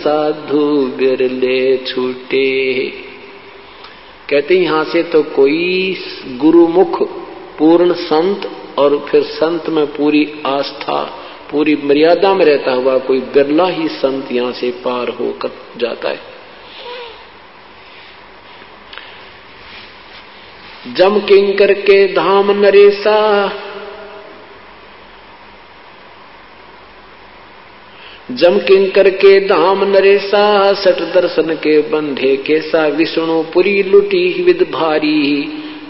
साधु बिरले छूटे। कहते यहां से तो कोई गुरुमुख पूर्ण संत और फिर संत में पूरी आस्था पूरी मर्यादा में रहता हुआ कोई बिरला ही संत यहां से पार होकर जाता है। जम किंकर के धाम नरेसा, जम किंकर के धाम नरेसा, सठ दर्शन के बंधे केसा, विष्णुपुरी लुटी विद भारी,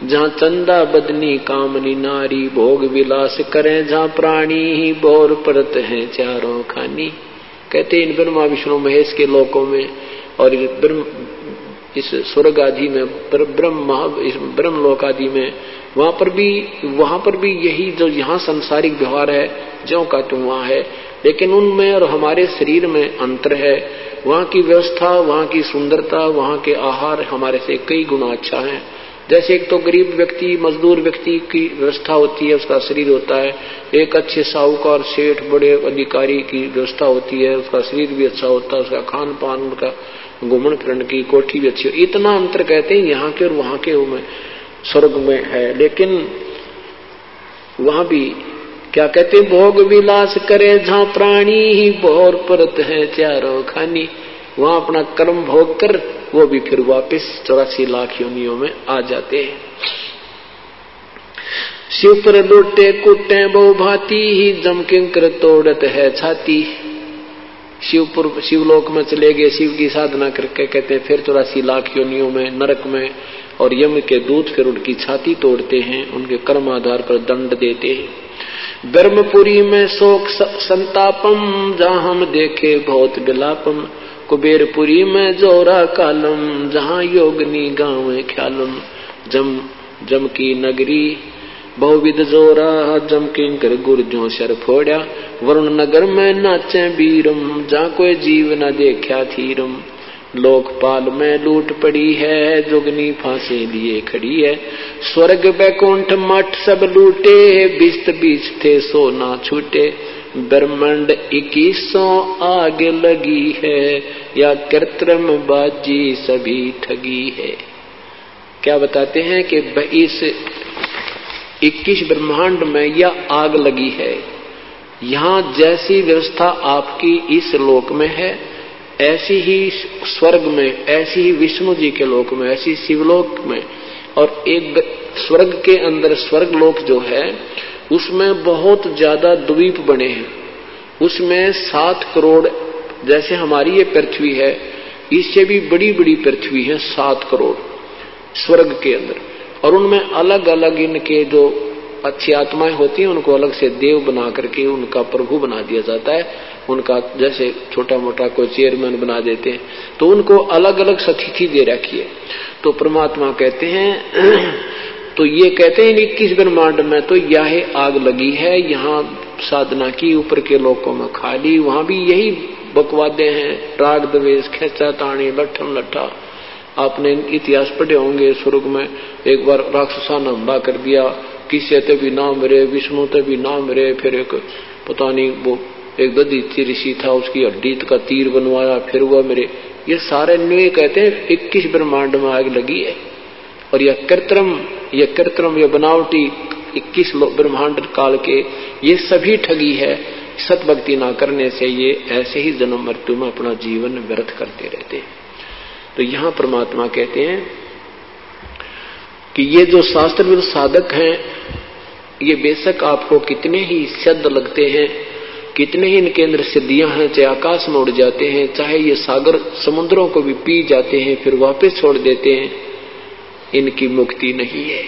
जहाँ चंदा बदनी कामनी नारी, भोग विलास करें जहाँ प्राणी, बोर परत हैं चारों खानी। कहते इन ब्रह्मा विष्णु महेश के लोकों में और इस स्वर्ग आदि में ब्रह्म लोक आदि में वहां पर भी यही जो यहाँ सांसारिक व्यवहार है ज्यों का त्यों वहां है, लेकिन उनमें और हमारे शरीर में अंतर है। वहां की व्यवस्था, वहां की सुंदरता, वहां के आहार हमारे से कई गुना अच्छा है। जैसे एक तो गरीब व्यक्ति मजदूर व्यक्ति की व्यवस्था होती है, उसका शरीर होता है, एक अच्छे साहूकार सेठ बड़े अधिकारी की व्यवस्था होती है, उसका शरीर भी अच्छा होता है, उसका खान पान उनका घूमन फिरन की कोठी भी अच्छी। इतना अंतर कहते हैं यहाँ के और वहां के में स्वर्ग में है। लेकिन वहां भी क्या कहते हैं, भोग विलास करे जहाँ प्राणी, ही भोर परत है चारों खानी। वहां अपना कर्म भोग कर वो भी फिर वापस 84 लाख योनियों में आ जाते हैं। शिव पर लुटे कुटे बहु भांति, ही जम किंकर तोड़त है छाती। शिवलोक में चले गए, शिव की साधना करके कहते हैं फिर 84 लाख योनियों में नरक में, और यम के दूत फिर उनकी छाती तोड़ते हैं, उनके कर्म आधार पर दंड देते हैं। ब्रह्मपुरी में शोक संतापम, जहाँ हम देखे बहुत विलापम। कुबेरपुरी में जोरा कालम, जहाँ योगनी गाँव ख्यालम। जम की नगरी बहुविध जोरा, जम किंकर गुर्जों सर फोड़ा। वरुण नगर में नाचे बीरम, जहाँ कोई जीव न देखा थीरम। लोकपाल में लूट पड़ी है, जोगनी फांसे लिए खड़ी है। स्वर्ग बैकुंठ मठ सब लूटे, बिस्त बीच थे सो ना छूटे। ब्रह्मांड 2100 आग लगी है, या कृत्रिम बाजी सभी ठगी है। क्या बताते हैं कि इस 21 ब्रह्मांड में यह आग लगी है। यहाँ जैसी व्यवस्था आपकी इस लोक में है, ऐसी ही स्वर्ग में, ऐसी ही विष्णु जी के लोक में, ऐसी शिवलोक में, और एक स्वर्ग के अंदर स्वर्ग लोक जो है उसमें बहुत ज्यादा द्वीप बने हैं। उसमें 7 करोड़, जैसे हमारी ये पृथ्वी है इससे भी बड़ी बड़ी पृथ्वी है 7 करोड़ स्वर्ग के अंदर, और उनमें अलग अलग इनके जो अच्छी आत्माएं होती हैं उनको अलग से देव बना करके उनका प्रभु बना दिया जाता है। उनका जैसे छोटा मोटा कोई चेयरमैन बना देते हैं, तो उनको अलग अलग स्थिति दे रखी है। तो परमात्मा कहते हैं तो ये कहते हैं 21 ब्रह्मांड में तो यह आग लगी है। यहाँ साधना की ऊपर के लोकों में खाली, वहां भी यही बकवादे हैं, राग द्वेष खेचा ताणी लठम लट्ठा। आपने इतिहास पढ़े होंगे, स्वर्ग में एक बार राक्षसा ने हमला कर दिया, किसी ते भी ना मरे, विष्णु ते भी ना मरे। फिर एक पता नहीं वो एक दधीची ऋषि था, उसकी हड्डी का तीर बनवाया, फिर वह मेरे। ये सारे न्यू कहते हैं 21 ब्रह्मांड में आग लगी है। और यह कृत्रिम यह बनावटी 21 ब्रह्मांड काल के ये सभी ठगी है। सतभक्ति ना करने से ये ऐसे ही जन्म मृत्यु में अपना जीवन व्यर्थ करते रहते हैं। तो यहाँ परमात्मा कहते हैं कि ये जो शास्त्र विरुद्ध साधक हैं, ये बेशक आपको कितने ही सिद्ध लगते हैं, कितने ही इनके अंदर सिद्धियां हैं, चाहे आकाश में उड़ जाते हैं, चाहे ये सागर समुद्रों को भी पी जाते हैं फिर वापस छोड़ देते हैं, इनकी मुक्ति नहीं है।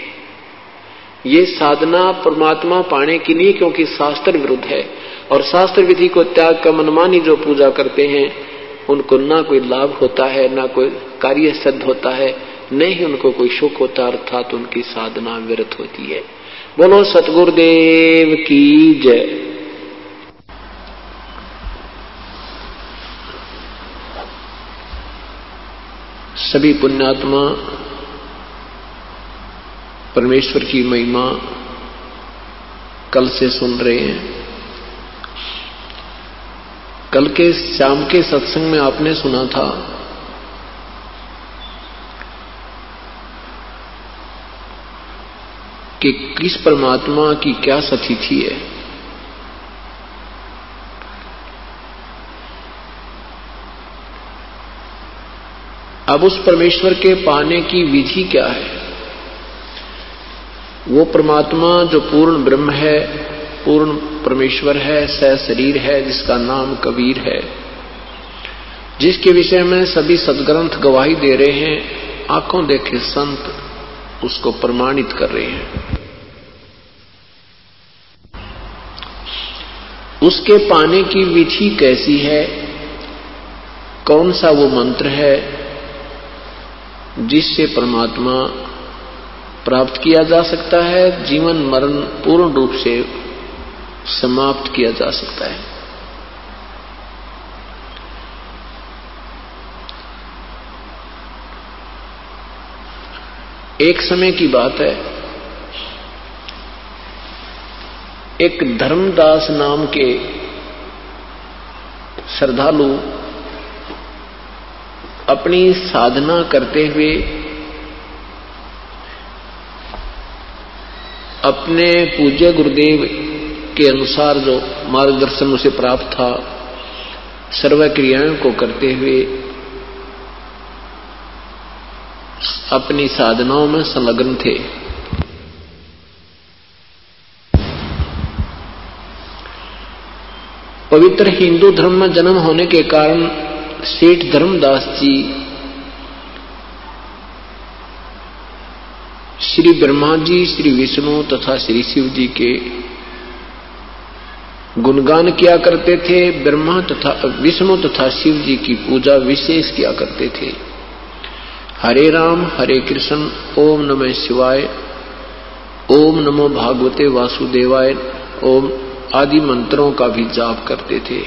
ये साधना परमात्मा पाने की नहीं, क्योंकि शास्त्र विरुद्ध है। और शास्त्र विधि को त्याग कर मनमानी जो पूजा करते हैं उनको ना कोई लाभ होता है, ना कोई कार्य सिद्ध होता है, नहीं उनको कोई सुख होता, अर्थात उनकी साधना व्यर्थ होती है। बोलो सतगुरुदेव की जय। सभी पुण्यात्मा परमेश्वर की महिमा कल से सुन रहे हैं। कल के शाम के सत्संग में आपने सुना था कि किस परमात्मा की क्या स्थिति है। अब उस परमेश्वर के पाने की विधि क्या है? वो परमात्मा जो पूर्ण ब्रह्म है, पूर्ण परमेश्वर है, सशरीर है, जिसका नाम कबीर है, जिसके विषय में सभी सद्ग्रंथ गवाही दे रहे हैं, आंखों देखे संत उसको प्रमाणित कर रहे हैं। उसके पाने की विधि कैसी है? कौन सा वो मंत्र है जिससे परमात्मा प्राप्त किया जा सकता है, जीवन मरण पूर्ण रूप से समाप्त किया जा सकता है? एक समय की बात है, एक धर्मदास नाम के श्रद्धालु अपनी साधना करते हुए अपने पूज्य गुरुदेव के अनुसार जो मार्गदर्शन उसे प्राप्त था, सर्व क्रियाओं को करते हुए अपनी साधनाओं में संलग्न थे। पवित्र हिंदू धर्म में जन्म होने के कारण सेठ धर्मदास जी श्री ब्रह्मा जी, श्री विष्णु तथा श्री शिव जी के गुणगान किया करते थे। ब्रह्मा तथा विष्णु तथा शिव जी की पूजा विशेष किया करते थे। हरे राम हरे कृष्ण, ओम नमः शिवाय, ओम नमो भागवते वासुदेवाय, ओम आदि मंत्रों का भी जाप करते थे।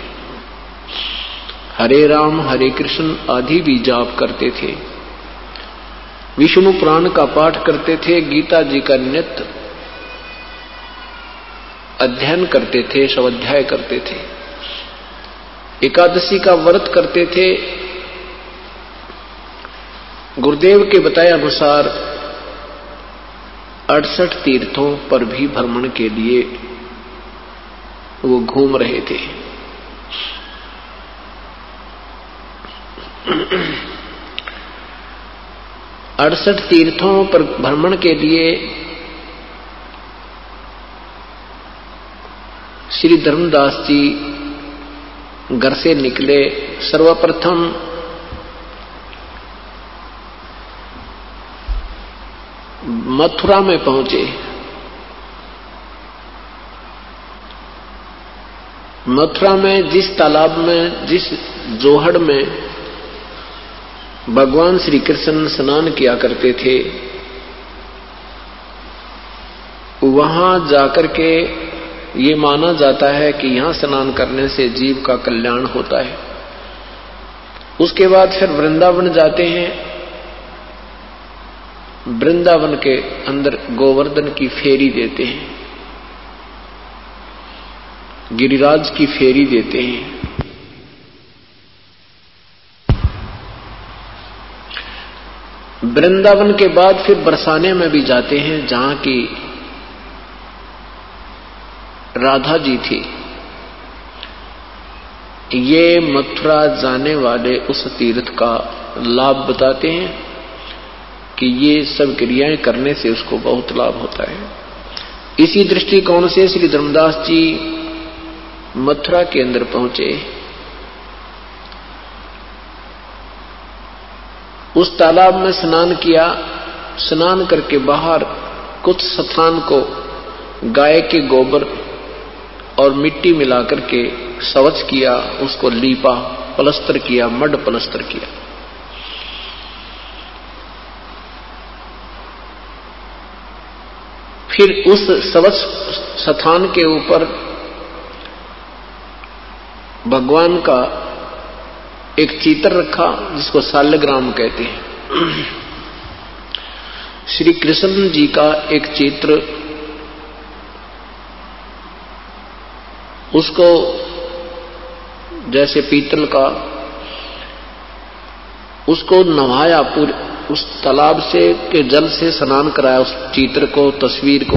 हरे राम हरे कृष्ण आदि भी जाप करते थे। विष्णु पुराण का पाठ करते थे, गीता जी का नित्य अध्ययन करते थे, स्वाध्याय करते थे, एकादशी का व्रत करते थे। गुरुदेव के बताए अनुसार 68 तीर्थों पर भी भ्रमण के लिए वो घूम रहे थे। अड़सठ तीर्थों पर भ्रमण के लिए श्री धर्मदास जी घर से निकले। सर्वप्रथम मथुरा में पहुंचे। मथुरा में जिस तालाब में, जिस जोहड़ में भगवान श्री कृष्ण स्नान किया करते थे, वहां जाकर के ये माना जाता है कि यहां स्नान करने से जीव का कल्याण होता है। उसके बाद फिर वृंदावन जाते हैं। वृंदावन के अंदर गोवर्धन की फेरी देते हैं, गिरिराज की फेरी देते हैं। वृंदावन के बाद फिर बरसाने में भी जाते हैं, जहां की राधा जी थी। ये मथुरा जाने वाले उस तीर्थ का लाभ बताते हैं कि ये सब क्रियाएं करने से उसको बहुत लाभ होता है। इसी दृष्टिकोण से श्री धर्मदास जी मथुरा के अंदर पहुंचे। उस तालाब में स्नान किया। स्नान करके बाहर कुछ स्थान को गाय के गोबर और मिट्टी मिलाकर के स्वच्छ किया, उसको लीपा, प्लस्तर किया, मड प्लस्तर किया। फिर उस स्वच्छ स्थान के ऊपर भगवान का एक चित्र रखा, जिसको शालग्राम कहते हैं। श्री कृष्ण जी का एक चित्र, उसको जैसे पीतल का, उसको नहाया, पूरे उस तालाब से के जल से स्नान कराया उस चित्र को, तस्वीर को।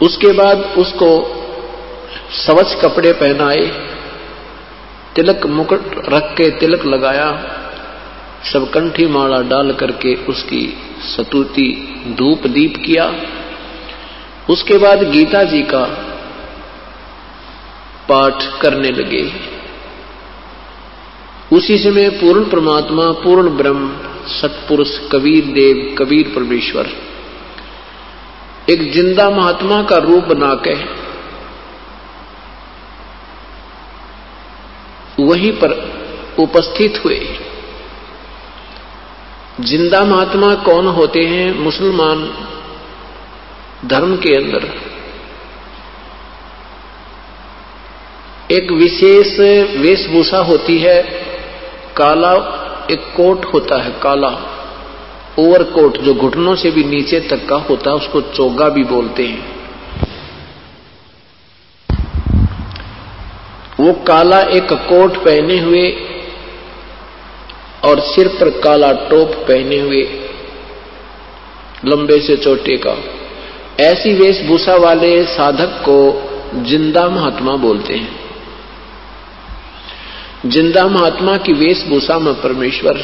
उसके बाद उसको स्वच्छ कपड़े पहनाए, तिलक मुकुट रख के तिलक लगाया, सब कंठी माला डाल करके उसकी स्तुति धूप दीप किया। उसके बाद गीता जी का पाठ करने लगे। उसी समय पूर्ण परमात्मा, पूर्ण ब्रह्म, सतपुरुष कबीर देव, कबीर परमेश्वर एक जिंदा महात्मा का रूप बना के वहीं पर उपस्थित हुए। जिंदा महात्मा कौन होते हैं? मुसलमान धर्म के अंदर एक विशेष वेशभूषा होती है, काला एक कोट होता है, काला ओवरकोट जो घुटनों से भी नीचे तक का होता है, उसको चोगा भी बोलते हैं। वो काला एक कोट पहने हुए और सिर पर काला टोप पहने हुए, लंबे से चोटे का, ऐसी वेशभूषा वाले साधक को जिंदा महात्मा बोलते हैं। जिंदा महात्मा की वेशभूषा में परमेश्वर,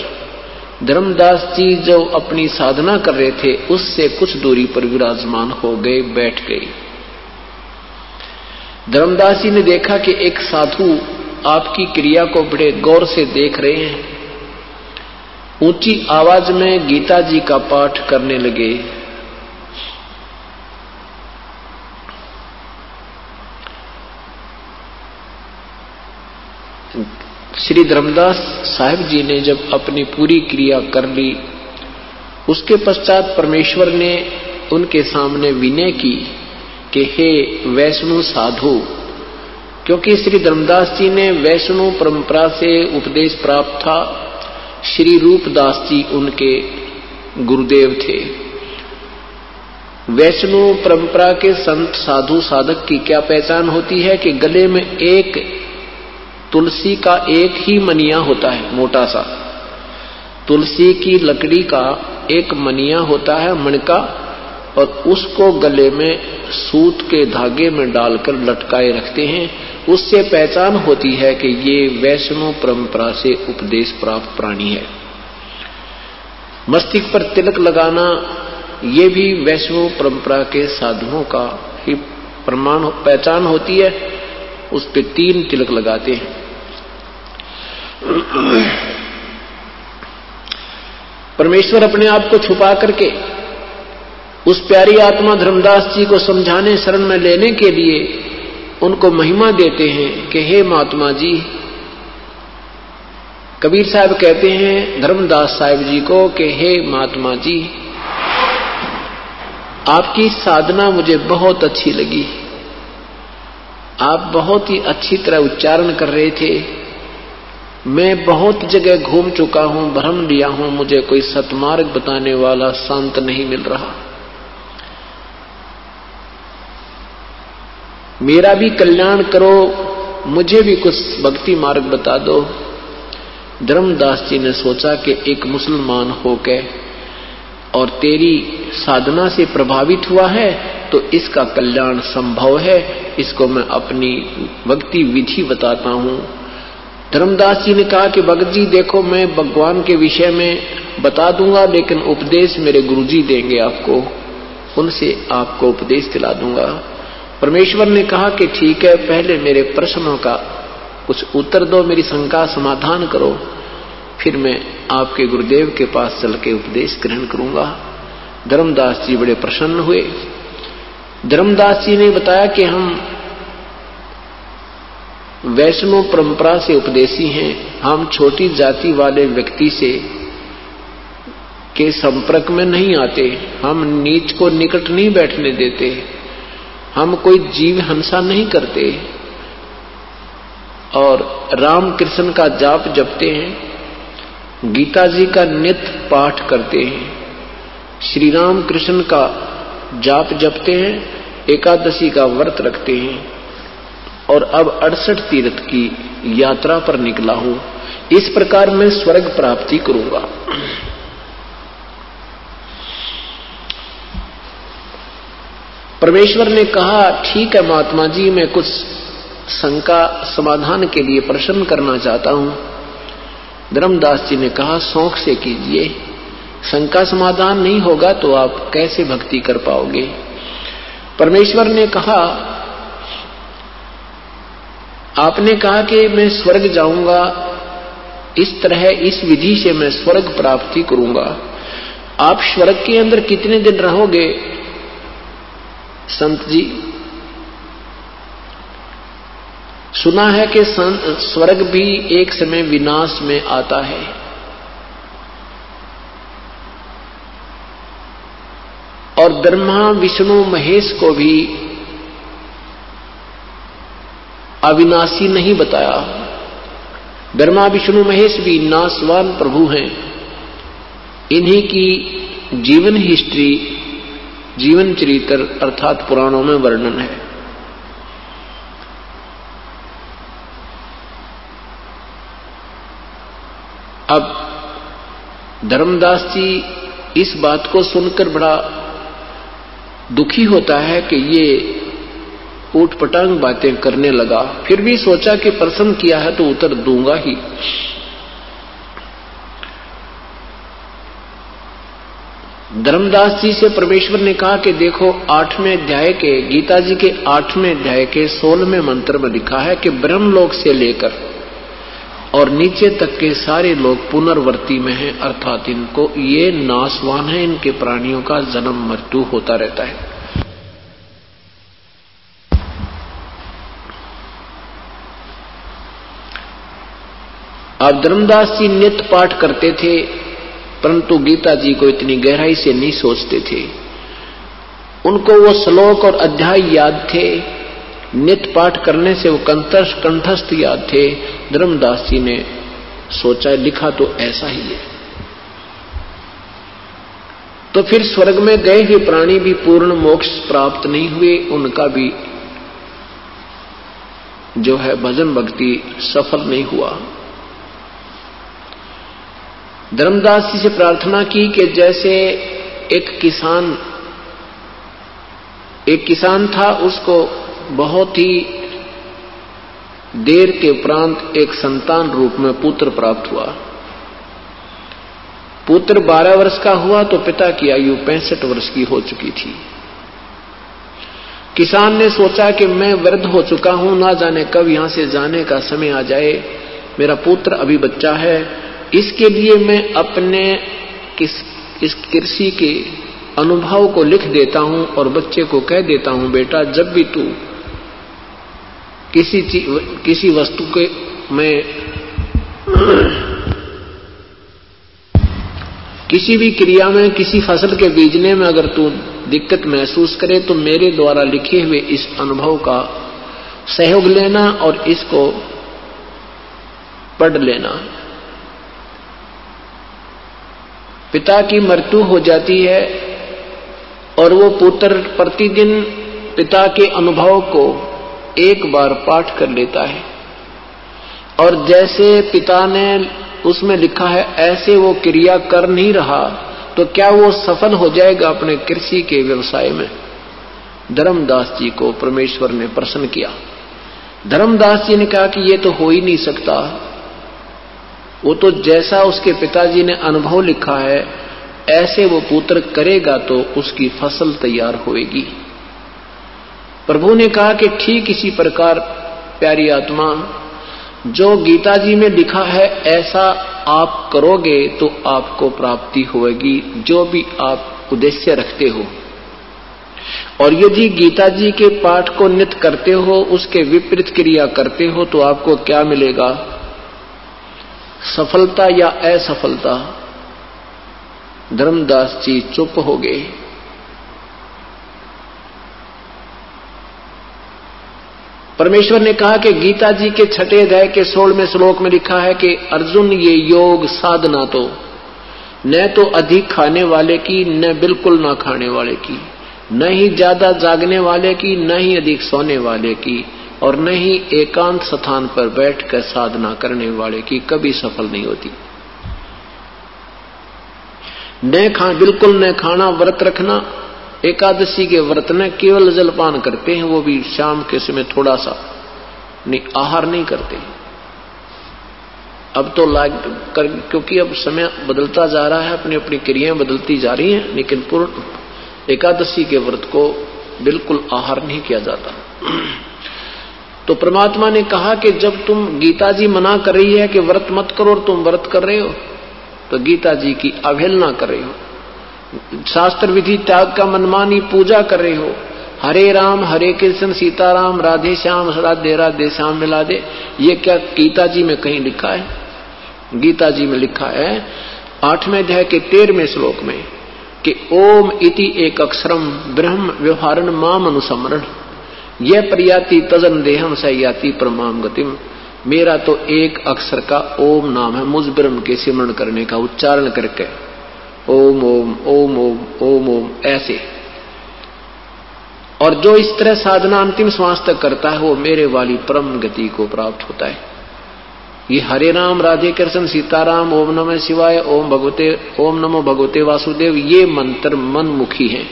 धर्मदास जी जो अपनी साधना कर रहे थे उससे कुछ दूरी पर विराजमान हो गए, बैठ गए। धर्मदास जी ने देखा कि एक साधु आपकी क्रिया को बड़े गौर से देख रहे हैं। ऊंची आवाज में गीता जी का पाठ करने लगे। श्री धर्मदास साहिब जी ने जब अपनी पूरी क्रिया कर ली, उसके पश्चात परमेश्वर ने उनके सामने विनय की कि हे वैष्णव साधु, क्योंकि श्री धर्मदास जी ने वैष्णव परंपरा से उपदेश प्राप्त था। श्री रूपदास जी उनके गुरुदेव थे। वैष्णव परंपरा के संत साधु साधक की क्या पहचान होती है कि गले में एक तुलसी का एक ही मनिया होता है, मोटा सा तुलसी की लकड़ी का एक मनिया होता है, मणका, और उसको गले में सूत के धागे में डालकर लटकाए रखते हैं। उससे पहचान होती है कि ये वैष्णव परंपरा से उपदेश प्राप्त प्राणी है। मस्तिष्क पर तिलक लगाना ये भी वैष्णव परंपरा के साधुओं का ही प्रमाण पहचान होती है। उस पे 3 तिलक लगाते हैं। परमेश्वर अपने आप को छुपा करके उस प्यारी आत्मा धर्मदास जी को समझाने, शरण में लेने के लिए उनको महिमा देते हैं कि हे महात्मा जी। कबीर साहब कहते हैं धर्मदास साहिब जी को कि हे महात्मा जी, आपकी साधना मुझे बहुत अच्छी लगी। आप बहुत ही अच्छी तरह उच्चारण कर रहे थे। मैं बहुत जगह घूम चुका हूं, भ्रम लिया हूं, मुझे कोई सतमार्ग बताने वाला संत नहीं मिल रहा। मेरा भी कल्याण करो, मुझे भी कुछ भक्ति मार्ग बता दो। धर्मदास जी ने सोचा कि एक मुसलमान होकर और तेरी साधना से प्रभावित हुआ है तो इसका कल्याण संभव है, इसको मैं अपनी भक्ति विधि बताता हूं। धर्मदास जी ने कहा कि भगत जी देखो, मैं भगवान के विषय में बता दूंगा, लेकिन उपदेश मेरे गुरुजी देंगे आपको, उनसे आपको उपदेश दिला दूंगा। परमेश्वर ने कहा कि ठीक है, पहले मेरे प्रश्नों का कुछ उत्तर दो, मेरी शंका समाधान करो, फिर मैं आपके गुरुदेव के पास चल के उपदेश ग्रहण करूंगा। धर्मदास जी बड़े प्रसन्न हुए। धर्मदास जी ने बताया कि हम वैष्णव परंपरा से उपदेशी हैं, हम छोटी जाति वाले व्यक्ति से के संपर्क में नहीं आते, हम नीच को निकट नहीं बैठने देते, हम कोई जीव हिंसा नहीं करते और राम कृष्ण का जाप जपते हैं, गीता जी का नित्य पाठ करते हैं, श्री राम कृष्ण का जाप जपते हैं, एकादशी का व्रत रखते हैं, और अब 68 तीर्थ की यात्रा पर निकला हूं। इस प्रकार मैं स्वर्ग प्राप्ति करूंगा। परमेश्वर ने कहा, ठीक है महात्मा जी, मैं कुछ शंका समाधान के लिए प्रश्न करना चाहता हूं। धर्मदास जी ने कहा, शौक से कीजिए, शंका समाधान नहीं होगा तो आप कैसे भक्ति कर पाओगे। परमेश्वर ने कहा, आपने कहा कि मैं स्वर्ग जाऊंगा, इस तरह इस विधि से मैं स्वर्ग प्राप्ति करूंगा। आप स्वर्ग के अंदर कितने दिन रहोगे संत जी? सुना है कि स्वर्ग भी एक समय विनाश में आता है। और ब्रह्मा विष्णु महेश को भी अविनाशी नहीं बताया। ब्रह्मा विष्णु महेश भी नाशवान प्रभु हैं। इन्हीं की जीवन हिस्ट्री, जीवन चरित्र अर्थात पुराणों में वर्णन है। अब धर्मदास जी इस बात को सुनकर बड़ा दुखी होता है कि ये ऊटपटांग बातें करने लगा। फिर भी सोचा कि प्रश्न किया है तो उत्तर दूंगा ही। धर्मदास जी से परमेश्वर ने कहा कि देखो, 8वें अध्याय के, गीता जी के 8वें अध्याय के 16वें मंत्र में लिखा है कि ब्रह्मलोक से लेकर और नीचे तक के सारे लोग पुनर्वर्ती में हैं, अर्थात इनको ये नाशवान है, इनके प्राणियों का जन्म मृत्यु होता रहता है। अब धर्मदास जी नित्य पाठ करते थे, परंतु गीता जी को इतनी गहराई से नहीं सोचते थे। उनको वो श्लोक और अध्याय याद थे, नित्य पाठ करने से वो कंठस्थ याद थे। धर्मदास जी ने सोचा, लिखा तो ऐसा ही है। तो फिर स्वर्ग में गए हुए प्राणी भी पूर्ण मोक्ष प्राप्त नहीं हुए, उनका भी जो है भजन भक्ति सफल नहीं हुआ। धर्मदास जी से प्रार्थना की कि जैसे एक किसान था, उसको बहुत ही देर के उपरांत एक संतान रूप में पुत्र प्राप्त हुआ। पुत्र 12 वर्ष का हुआ तो पिता की आयु 65 वर्ष की हो चुकी थी। किसान ने सोचा कि मैं वृद्ध हो चुका हूं, ना जाने कब यहां से जाने का समय आ जाए, मेरा पुत्र अभी बच्चा है, इसके लिए मैं अपने इस कृषि के अनुभव को लिख देता हूं और बच्चे को कह देता हूं, बेटा जब भी तू किसी वस्तु के में किसी भी क्रिया में, किसी फसल के बीजने में अगर तू दिक्कत महसूस करे तो मेरे द्वारा लिखे हुए इस अनुभव का सहयोग लेना और इसको पढ़ लेना। पिता की मृत्यु हो जाती है और वो पुत्र प्रतिदिन पिता के अनुभव को एक बार पाठ कर लेता है, और जैसे पिता ने उसमें लिखा है ऐसे वो क्रिया कर नहीं रहा तो क्या वो सफल हो जाएगा अपने कृषि के व्यवसाय में? धर्मदास जी को परमेश्वर ने प्रसन्न किया। धर्मदास जी ने कहा कि ये तो हो ही नहीं सकता, वो तो जैसा उसके पिताजी ने अनुभव लिखा है ऐसे वो पुत्र करेगा तो उसकी फसल तैयार होएगी। प्रभु ने कहा कि ठीक इसी प्रकार प्यारी आत्मा, जो गीता जी में लिखा है ऐसा आप करोगे तो आपको प्राप्ति होगी, जो भी आप उद्देश्य रखते हो। और यदि गीता जी के पाठ को नित्य करते हो, उसके विपरीत क्रिया करते हो तो आपको क्या मिलेगा? सफलता या असफलता? धर्मदास जी चुप हो गए। परमेश्वर ने कहा कि गीता जी के 6वें अध्याय के 16वें श्लोक में लिखा है कि अर्जुन, ये योग साधना तो न तो अधिक खाने वाले की, न बिल्कुल ना खाने वाले की, न ही ज्यादा जागने वाले की, न ही अधिक सोने वाले की, और न ही एकांत स्थान पर बैठकर साधना करने वाले की कभी सफल नहीं होती। बिल्कुल न खाना, व्रत रखना, एकादशी के व्रत न केवल जलपान करते हैं, वो भी शाम के समय थोड़ा सा, नहीं आहार नहीं करते। अब तो क्योंकि अब समय बदलता जा रहा है, अपनी अपनी क्रियाएं बदलती जा रही हैं, लेकिन पूर्ण एकादशी के व्रत को बिल्कुल आहार नहीं किया जाता। तो परमात्मा ने कहा कि जब तुम, गीता जी मना कर रही है कि व्रत मत करो और तुम व्रत कर रहे हो, तो गीता जी की अवहेलना कर रहे हो, शास्त्र विधि त्याग का मनमानी पूजा कर रहे हो। हरे राम हरे कृष्ण सीताराम राधे श्याम राधे राधे श्याम मिला दे, ये क्या गीता जी में कहीं लिखा है? गीता जी में लिखा है 8वें अध्याय के 13वें श्लोक में कि ओम इति एक अक्षरम ब्रह्म व्यवहारण माम अनुसमरण यह प्रयाति तजन देहम सयाति परमाम गतिम। मेरा तो एक अक्षर का ओम नाम है, मुझ ब्रह्म के सिमरण करने का उच्चारण करके ओम ओम ओम ओम ओम ओम ऐसे, और जो इस तरह साधना अंतिम श्वास तक करता है वो मेरे वाली परम गति को प्राप्त होता है। ये हरे राम राधे कृष्ण सीताराम ओम नमः शिवाय ओम नमो भगवते वासुदेव, ये मंत्र मनमुखी है,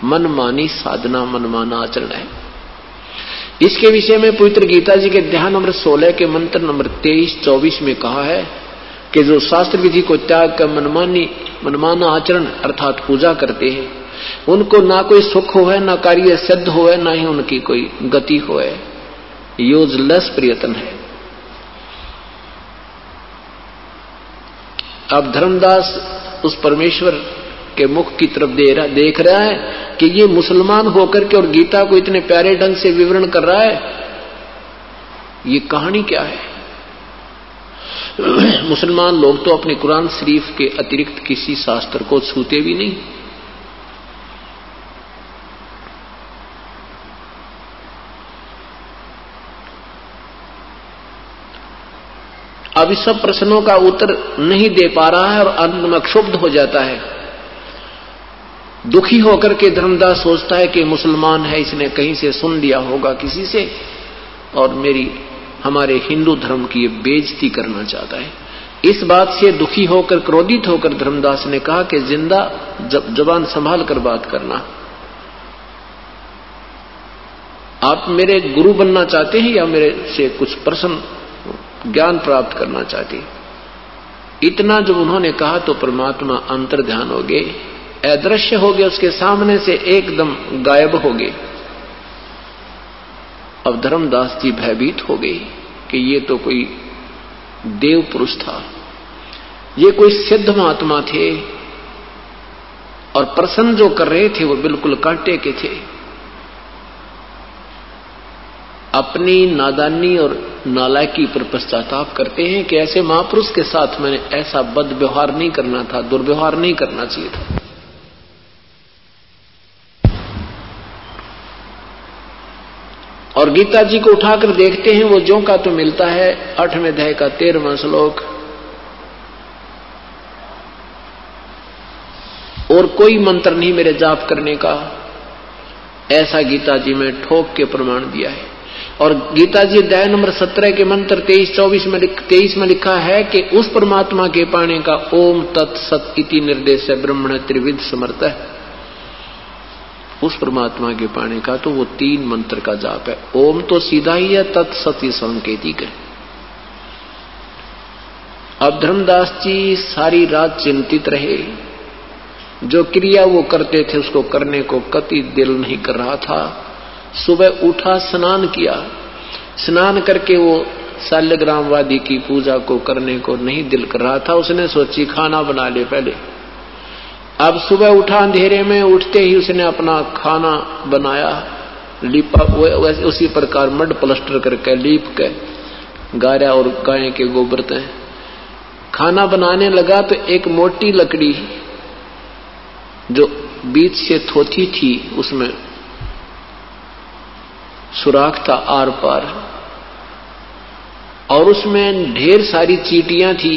मनमानी साधना, मनमाना आचरण है। इसके विषय में पवित्र गीता जी के अध्याय नंबर 16 के मंत्र नंबर 23-24 में कहा है कि जो शास्त्र विधि को त्याग कर मनमाना आचरण अर्थात पूजा करते हैं, उनको ना कोई सुख हो है, ना कार्य सिद्ध हो है, ना ही उनकी कोई गति हो है, यूजलेस प्रयत्न है। अब धर्मदास उस परमेश्वर के मुख की तरफ देख रहा है कि ये मुसलमान होकर के और गीता को इतने प्यारे ढंग से विवरण कर रहा है, ये कहानी क्या है? मुसलमान लोग तो अपने कुरान शरीफ के अतिरिक्त किसी शास्त्र को छूते भी नहीं। अब इस सब प्रश्नों का उत्तर नहीं दे पा रहा है और अंत में क्षुब्ध हो जाता है। दुखी होकर के धर्मदास सोचता है कि मुसलमान है, इसने कहीं से सुन लिया होगा किसी से और हमारे हिंदू धर्म की बेइज्जती करना चाहता है। इस बात से दुखी होकर, क्रोधित होकर धर्मदास ने कहा कि जिंदा जबान संभाल कर बात करना। आप मेरे गुरु बनना चाहते हैं या मेरे से कुछ प्रश्न ज्ञान प्राप्त करना चाहते हैं? इतना जब उन्होंने कहा तो परमात्मा अंतर्ध्यान हो गए, अदृश्य हो गए, उसके सामने से एकदम गायब हो गए। अब धर्मदास जी भयभीत हो गए कि ये तो कोई देव पुरुष था, ये कोई सिद्ध महात्मा थे और प्रश्न जो कर रहे थे वो बिल्कुल कांटे के थे। अपनी नादानी और नालायकी पर पश्चाताप करते हैं कि ऐसे महापुरुष के साथ मैंने ऐसा बद व्यवहार नहीं करना था, दुर्व्यवहार नहीं करना चाहिए था। और गीता जी को उठाकर देखते हैं, वो ज्यों का तो मिलता है 8वें अध्याय का 13वां श्लोक, और कोई मंत्र नहीं मेरे जाप करने का, ऐसा गीता जी में ठोक के प्रमाण दिया है। और गीता जी अध्याय नंबर 17 के मंत्र 23 में लिखा है कि उस परमात्मा के पाने का ओम तत्सत इति निर्देश ब्रह्मण त्रिविध समर्थ है। उस परमात्मा के पाने का तो वो 3 मंत्र का जाप है। ओम तो सीधा ही है, तत्सत ही सांकेतिक है। अब धर्मदास जी सारी रात चिंतित रहे, जो क्रिया वो करते थे उसको करने को कति दिल नहीं कर रहा था। सुबह उठा, स्नान किया, स्नान करके वो शाल्यग्रामवादी की पूजा को करने को नहीं दिल कर रहा था। उसने सोची खाना बना ले पहले। अब सुबह उठा, अंधेरे में उठते ही उसने अपना खाना बनाया, लीपा, उसी प्रकार मड प्लस्टर करके लीप के गारा और गाय के गोबर से खाना बनाने लगा। तो एक मोटी लकड़ी जो बीच से थोथी थी, उसमें सुराख था आर पार, और उसमें ढेर सारी चींटियां थी।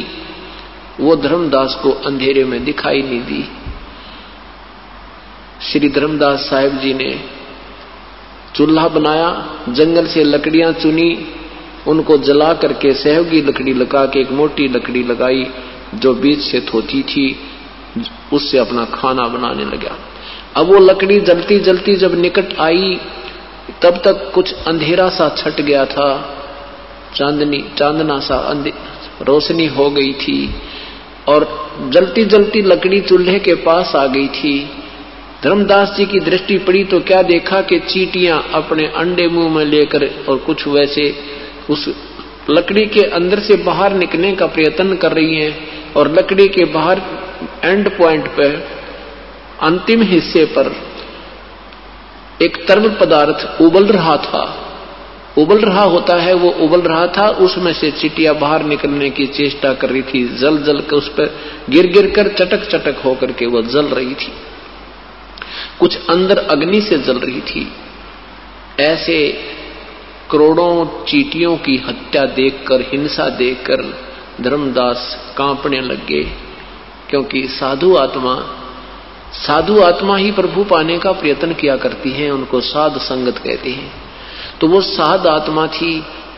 वो धर्मदास को अंधेरे में दिखाई नहीं दी। श्री धर्मदास साहिब जी ने चूल्हा बनाया, जंगल से लकड़ियां चुनी, उनको जला करके सहयोगी लकड़ी लगा के एक मोटी लकड़ी लगाई जो बीच से थोती थी, उससे अपना खाना बनाने लगा। अब वो लकड़ी जलती जलती जब निकट आई तब तक कुछ अंधेरा सा छट गया था, चांदना सा रोशनी हो गई थी और जलती जलती लकड़ी चूल्हे के पास आ गई थी। धर्मदास जी की दृष्टि पड़ी तो क्या देखा कि चींटियां अपने अंडे मुंह में लेकर और कुछ वैसे उस लकड़ी के अंदर से बाहर निकलने का प्रयत्न कर रही हैं और लकड़ी के बाहर एंड पॉइंट पर अंतिम हिस्से पर एक तरल पदार्थ उबल रहा था। उबल रहा होता है, वो उबल रहा था, उसमें से चींटियां बाहर निकलने की चेष्टा कर रही थी। जल जल कर उस पर गिर गिर कर चटक चटक होकर के वो जल रही थी, कुछ अंदर अग्नि से जल रही थी। ऐसे करोड़ों चींटियों की हत्या देखकर, हिंसा देखकर धर्मदास कांपने लगे, क्योंकि साधु आत्मा ही प्रभु पाने का प्रयत्न किया करती हैं, उनको साध संगत कहते हैं। तो वो साध आत्मा थी।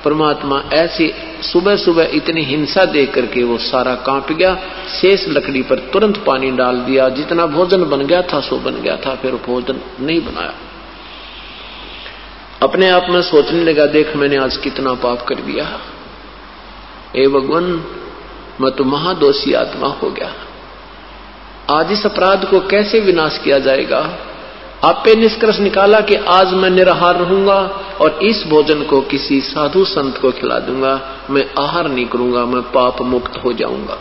परमात्मा ऐसे सुबह सुबह इतनी हिंसा देख करके वो सारा कांप गया। शेष लकड़ी पर तुरंत पानी डाल दिया, जितना भोजन बन गया था सो बन गया था, फिर भोजन नहीं बनाया। अपने आप में सोचने लगा, देख मैंने आज कितना पाप कर दिया, हे भगवान मैं तो महादोषी आत्मा हो गया, आज इस अपराध को कैसे विनाश किया जाएगा। आप पे निष्कर्ष निकाला कि आज मैं निराहार रहूंगा और इस भोजन को किसी साधु संत को खिला दूंगा, मैं आहार नहीं करूंगा, मैं पाप मुक्त हो जाऊंगा।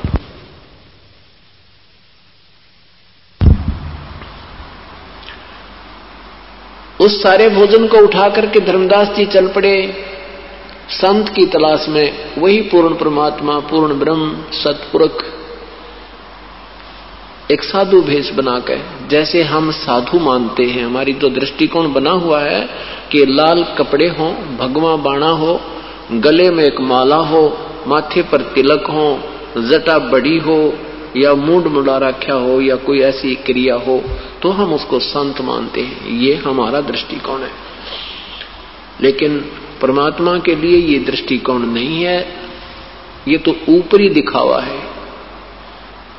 उस सारे भोजन को उठा करके धर्मदास जी चल पड़े संत की तलाश में। वही पूर्ण परमात्मा, पूर्ण ब्रह्म, सतपुरुष एक साधु भेष बनाकर, जैसे हम साधु मानते हैं, हमारी जो दृष्टिकोण बना हुआ है कि लाल कपड़े हो, भगवा बाणा हो, गले में एक माला हो, माथे पर तिलक हो, जटा बड़ी हो या मूड मुड़ा रखा हो या कोई ऐसी क्रिया हो, तो हम उसको संत मानते हैं। ये हमारा दृष्टिकोण है। लेकिन परमात्मा के लिए ये दृष्टिकोण नहीं है, ये तो ऊपरी दिखावा है।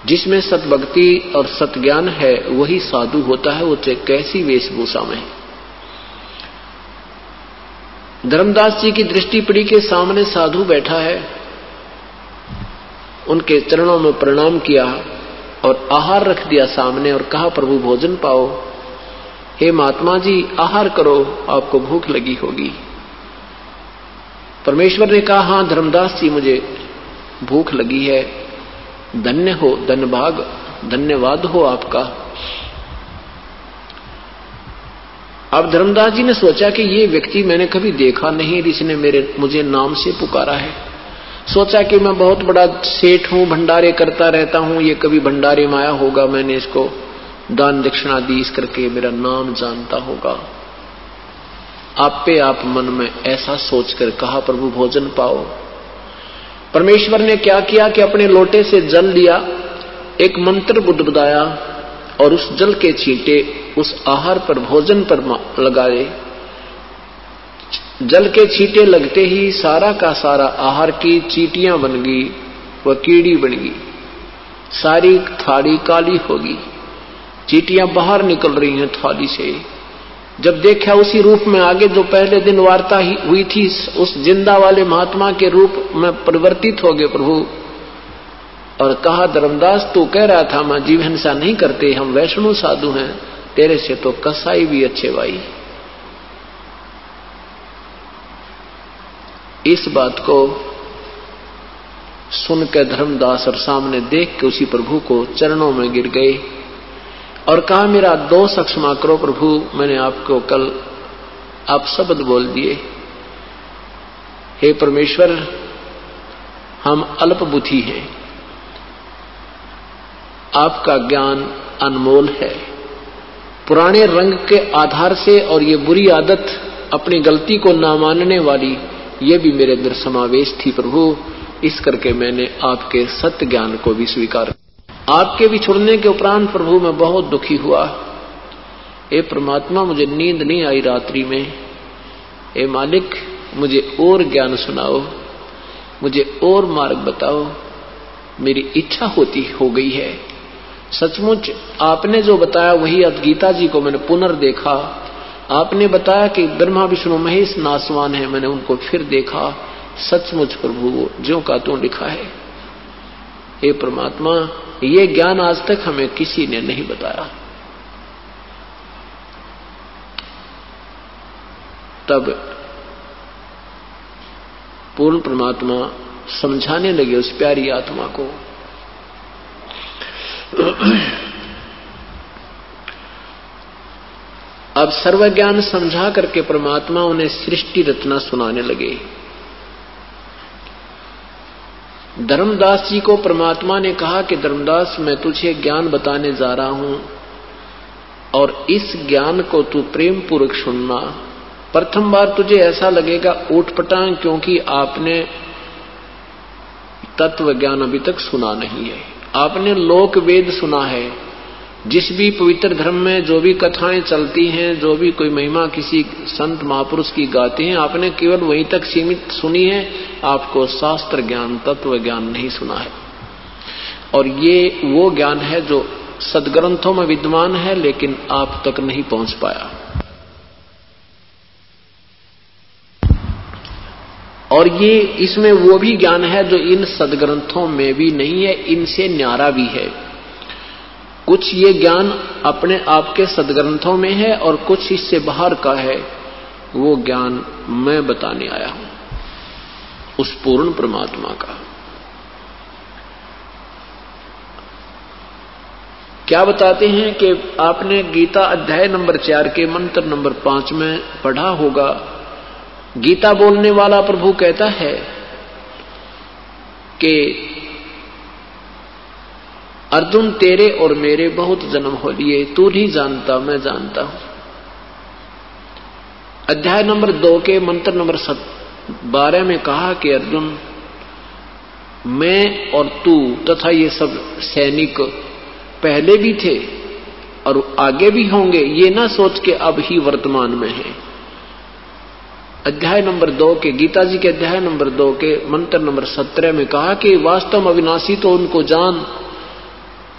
जिसमें सतभक्ति और सतज्ञान है वही साधु होता है, वो चाहे कैसी वेशभूषा में। धर्मदास जी की दृष्टि पड़ी के सामने साधु बैठा है, उनके चरणों में प्रणाम किया और आहार रख दिया सामने और कहा, प्रभु भोजन पाओ। हे महात्मा जी आहार करो, आपको भूख लगी होगी। परमेश्वर ने कहा, हां धर्मदास जी मुझे भूख लगी है, धन्य हो, धन्यभाग, धन्यवाद हो आपका। अब धर्मदास जी ने सोचा कि ये व्यक्ति मैंने कभी देखा नहीं, इसने मुझे नाम से पुकारा है। सोचा कि मैं बहुत बड़ा सेठ हूं, भंडारे करता रहता हूं, ये कभी भंडारे में आया होगा, मैंने इसको दान दक्षिणा दी, इस करके मेरा नाम जानता होगा। आप पे आप मन में ऐसा सोचकर कहा, प्रभु भोजन पाओ। परमेश्वर ने क्या किया कि अपने लोटे से जल लिया, एक मंत्र बुदबुदाया और उस जल के छींटे उस आहार पर, भोजन पर लगाए। जल के छींटे लगते ही सारा का सारा आहार की चींटियां बन गई, वह कीड़ी बन गई, सारी थाली काली होगी, चींटियां बाहर निकल रही हैं थाली से। जब देखा उसी रूप में आगे जो पहले दिन वार्ता हुई थी, उस जिंदा वाले महात्मा के रूप में परिवर्तित हो गए प्रभु और कहा, धर्मदास तू कह रहा था मैं जीव हिंसा नहीं करते, हम वैष्णव साधु हैं, तेरे से तो कसाई भी अच्छे भाई। इस बात को सुनकर धर्मदास और सामने देख के उसी प्रभु को चरणों में गिर गए और कहा, मेरा दोष क्षमा करो प्रभु, मैंने आपको कल आप शब्द बोल दिए। हे परमेश्वर हम अल्पबुद्धि हैं, आपका ज्ञान अनमोल है। पुराने रंग के आधार से और ये बुरी आदत अपनी गलती को ना मानने वाली, ये भी मेरे अंदर समावेश थी प्रभु, इस करके मैंने आपके सत्य ज्ञान को भी स्वीकार। आपके बिछुड़ने के उपरांत प्रभु मैं बहुत दुखी हुआ। हे परमात्मा मुझे नींद नहीं आई रात्रि में, हे मालिक, मुझे और ज्ञान सुनाओ, मुझे और मार्ग बताओ, मेरी इच्छा हो गई है। सचमुच आपने जो बताया वही अब गीता जी को मैंने पुनर्देखा। आपने बताया कि ब्रह्मा विष्णु महेश नासवान है, मैंने उनको फिर देखा। सचमुच प्रभु वो ज्यों का त्यों लिखा है। हे परमात्मा, ये ज्ञान आज तक हमें किसी ने नहीं बताया। तब पूर्ण परमात्मा समझाने लगे उस प्यारी आत्मा को। अब सर्वज्ञान समझा करके परमात्मा उन्हें सृष्टि रचना सुनाने लगे। धर्मदास जी को परमात्मा ने कहा कि धर्मदास, मैं तुझे ज्ञान बताने जा रहा हूं और इस ज्ञान को तू प्रेम पूर्वक सुनना। प्रथम बार तुझे ऐसा लगेगा ऊटपटांग, क्योंकि आपने तत्व ज्ञान अभी तक सुना नहीं है। आपने लोक वेद सुना है। जिस भी पवित्र धर्म में जो भी कथाएं चलती हैं, जो भी कोई महिमा किसी संत महापुरुष की गाते हैं, आपने केवल वहीं तक सीमित सुनी है। आपको शास्त्र ज्ञान, तत्व ज्ञान नहीं सुना है। और ये वो ज्ञान है जो सदग्रंथों में विद्यमान है, लेकिन आप तक नहीं पहुंच पाया। और ये इसमें वो भी ज्ञान है जो इन सदग्रंथों में भी नहीं है, इनसे न्यारा भी है। कुछ ये ज्ञान अपने आप के सदग्रंथों में है और कुछ इससे बाहर का है। वो ज्ञान मैं बताने आया हूं, उस पूर्ण परमात्मा का। क्या बताते हैं कि आपने गीता अध्याय नंबर 4 के मंत्र नंबर 5 में पढ़ा होगा। गीता बोलने वाला प्रभु कहता है कि अर्जुन, तेरे और मेरे बहुत जन्म हो लिए, तू नहीं जानता, मैं जानता हूं। अध्याय नंबर 2 के मंत्र नंबर 12 में कहा कि अर्जुन, मैं और तू तथा ये सब सैनिक पहले भी थे और आगे भी होंगे, ये ना सोच के अब ही वर्तमान में है। अध्याय नंबर 2 के, गीता जी के अध्याय नंबर 2 के मंत्र नंबर 17 में कहा कि वास्तव अविनाशी तो उनको जान,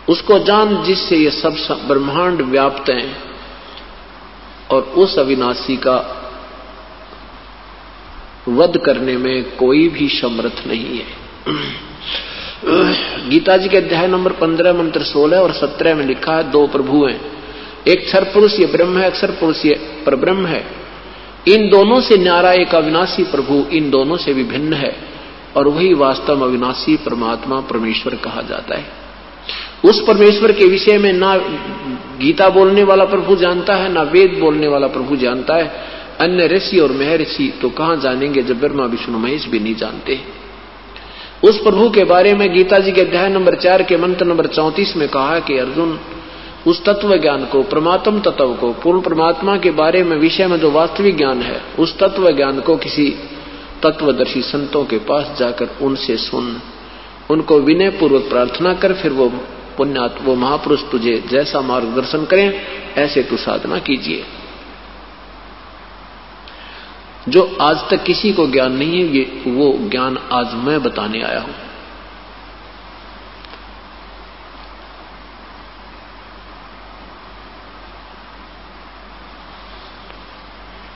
उसको जान जिससे ये सब ब्रह्मांड व्याप्त हैं, और उस अविनाशी का वध करने में कोई भी समर्थ नहीं है। गीता जी के अध्याय नंबर 15 मंत्र 16 और 17 में लिखा है, 2 प्रभु हैं, एक क्षर पुरुष ये ब्रह्म है, अक्षर पुरुष ये परब्रह्म है। इन दोनों से न्यारा एक अविनाशी प्रभु इन दोनों से भी भिन्न है, और वही वास्तव अविनाशी परमात्मा परमेश्वर कहा जाता है। उस परमेश्वर के विषय में ना गीता बोलने वाला प्रभु जानता है, ना वेद बोलने वाला प्रभु जानता है। अन्य ऋषि और महर्षि तो कहां जानेंगे जब ब्रह्मा विष्णु महेश भी नहीं जानते। उस प्रभु के बारे में गीता जी के अध्याय नंबर 4 के मंत्र नंबर 34 में कहा कि अर्जुन, उस तत्व ज्ञान को, परमात्म तत्व को, पूर्ण परमात्मा के बारे में विषय में जो वास्तविक ज्ञान है, उस तत्व ज्ञान को किसी तत्वदर्शी संतों के पास जाकर उनसे सुन, उनको विनय पूर्वक प्रार्थना कर, फिर वो पुण्यात्मा, वो महापुरुष तुझे जैसा मार्गदर्शन करें ऐसे तू साधना कीजिए। जो आज तक किसी को ज्ञान नहीं है, ये वो ज्ञान आज मैं बताने आया हूं।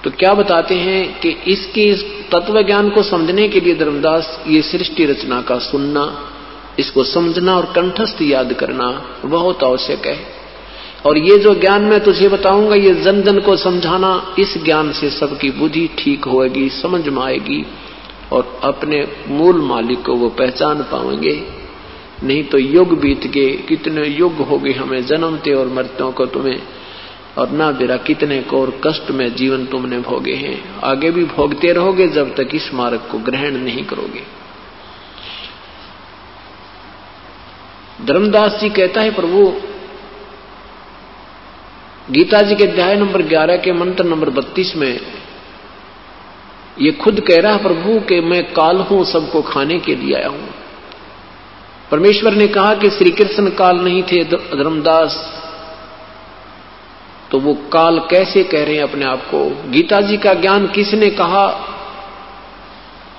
तो क्या बताते हैं कि इसके तत्व ज्ञान को समझने के लिए धर्मदास ये सृष्टि रचना का सुनना, इसको समझना और कंठस्थ याद करना बहुत आवश्यक है। और ये जो ज्ञान मैं तुझे बताऊंगा, ये जन जन को समझाना, इस ज्ञान से सबकी बुद्धि ठीक होगी, समझ में आएगी और अपने मूल मालिक को वो पहचान पाएंगे। नहीं तो युग बीत गए, कितने युग हो गए हमें जन्मते और मरते को तुम्हें, और ना बेरा कितने को और कष्ट में जीवन तुमने भोगे हैं, आगे भी भोगते रहोगे जब तक इस मार्ग को ग्रहण नहीं करोगे। धर्मदास जी कहता है, प्रभु गीता जी के अध्याय नंबर 11 के मंत्र नंबर 32 में ये खुद कह रहा है प्रभु कि मैं काल हूं, सबको खाने के लिए आया हूं। परमेश्वर ने कहा कि श्री कृष्ण काल नहीं थे धर्मदास, तो वो काल कैसे कह रहे हैं अपने आप को? गीता जी का ज्ञान किसने कहा?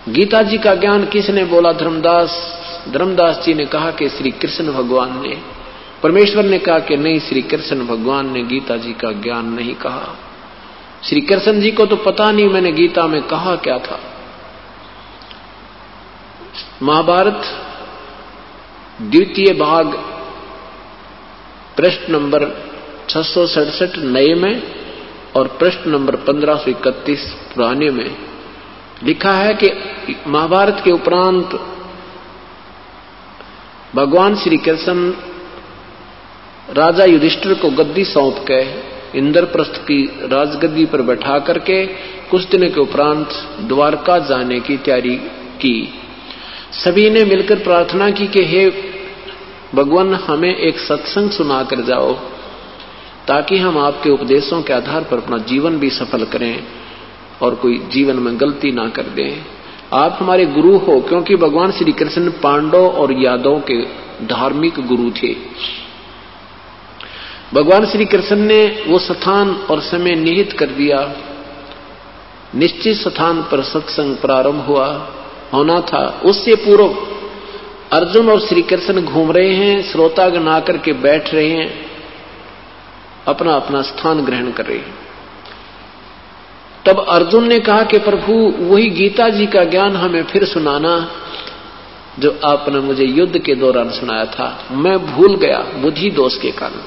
गीता जी का ज्ञान किसने बोला? धर्मदास जी ने कहा कि श्री कृष्ण भगवान ने। परमेश्वर ने कहा कि नहीं, श्री कृष्ण भगवान ने गीता जी का ज्ञान नहीं कहा। श्री कृष्ण जी को तो पता नहीं मैंने गीता में कहा क्या था। महाभारत द्वितीय भाग पृष्ठ नंबर 667 नए में और पृष्ठ नंबर 1531 पुराने में लिखा है कि महाभारत के उपरांत भगवान श्री कृष्ण राजा युधिष्ठिर को गद्दी सौंप के इंद्रप्रस्थ की राजगद्दी पर बैठा करके कुछ दिनों के उपरांत द्वारका जाने की तैयारी की। सभी ने मिलकर प्रार्थना की कि हे भगवान, हमें एक सत्संग सुना कर जाओ ताकि हम आपके उपदेशों के आधार पर अपना जीवन भी सफल करें और कोई जीवन में गलती ना कर दें। आप हमारे गुरु हो, क्योंकि भगवान श्री कृष्ण पांडव और यादव के धार्मिक गुरु थे। भगवान श्री कृष्ण ने वो स्थान और समय निहित कर दिया। निश्चित स्थान पर सत्संग प्रारंभ होना था। उससे पूर्व अर्जुन और श्री कृष्ण घूम रहे हैं, श्रोतागण आकर के बैठ रहे हैं, अपना अपना स्थान ग्रहण कर रहे हैं। तब अर्जुन ने कहा कि प्रभु, वही गीता जी का ज्ञान हमें फिर सुनाना जो आपने मुझे युद्ध के दौरान सुनाया था। मैं भूल गया बुद्धि दोष के कारण।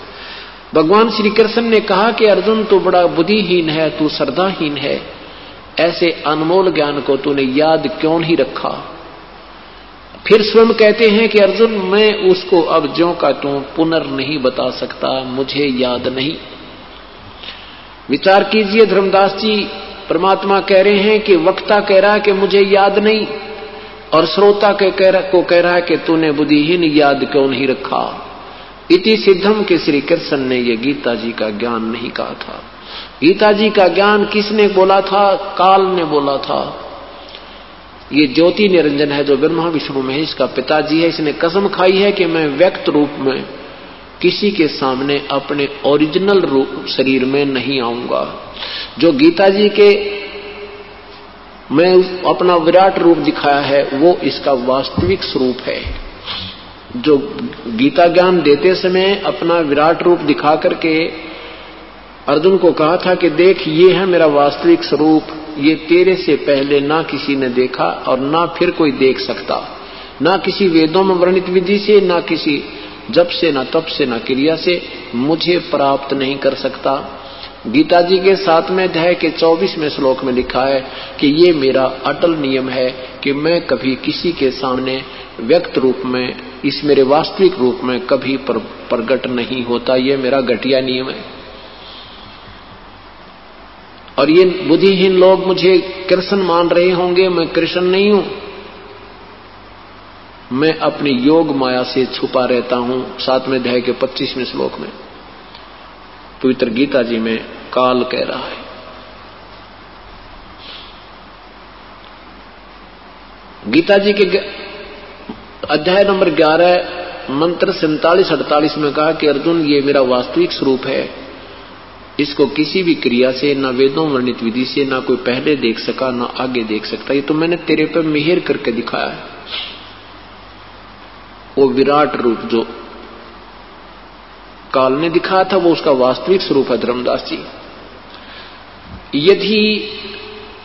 भगवान श्री कृष्ण ने कहा कि अर्जुन, तू बड़ा बुद्धिहीन है, तू श्रद्धाहीन है, ऐसे अनमोल ज्ञान को तूने याद क्यों नहीं रखा? फिर स्वयं कहते हैं कि अर्जुन, मैं उसको अब ज्यों का त्यों पुनर् नहीं बता सकता, मुझे याद नहीं। विचार कीजिए धर्मदास जी, परमात्मा कह रहे हैं कि वक्ता कह रहा है कि मुझे याद नहीं, और श्रोता को कह रहा है कि तूने बुद्धिहीन याद क्यों नहीं रखा। इति सिद्धम के श्री कृष्ण ने ये गीता जी का ज्ञान नहीं कहा था। गीता जी का ज्ञान किसने बोला था? काल ने बोला था। ये ज्योति निरंजन है जो ब्रह्मा विष्णु महेश का पिताजी है। इसने कसम खाई है कि मैं व्यक्त रूप में किसी के सामने अपने ओरिजिनल रूप शरीर में नहीं आऊंगा। जो गीता जी के मैं अपना विराट रूप दिखाया है वो इसका वास्तविक स्वरूप है। जो गीता ज्ञान देते समय अपना विराट रूप दिखा करके अर्जुन को कहा था कि देख, ये है मेरा वास्तविक स्वरूप, ये तेरे से पहले ना किसी ने देखा और ना फिर कोई देख सकता, ना किसी वेदों में वर्णित विधि से, ना किसी जप से, ना तप से, ना क्रिया से मुझे प्राप्त नहीं कर सकता। गीता जी के 7वें अध्याय के 24वें श्लोक में लिखा है कि ये मेरा अटल नियम है कि मैं कभी किसी के सामने व्यक्त रूप में, इस मेरे वास्तविक रूप में कभी प्रकट नहीं होता। ये मेरा घटिया नियम है। और ये बुद्धिहीन लोग मुझे कृष्ण मान रहे होंगे, मैं कृष्ण नहीं हूं। मैं अपनी योग माया से छुपा रहता हूं। 7वें अध्याय के 25वें श्लोक में पवित्र गीता जी में काल कह रहा है। गीता जी के अध्याय नंबर 11 मंत्र 47-48 में कहा कि अर्जुन, ये मेरा वास्तविक स्वरूप है, इसको किसी भी क्रिया से, ना वेदों वर्णित विधि से, ना कोई पहले देख सका, ना आगे देख सकता। ये तो मैंने तेरे पे मिहिर करके दिखाया है। वो विराट रूप जो काल ने दिखाया था वो उसका वास्तविक स्वरूप है धर्मदास जी। यदि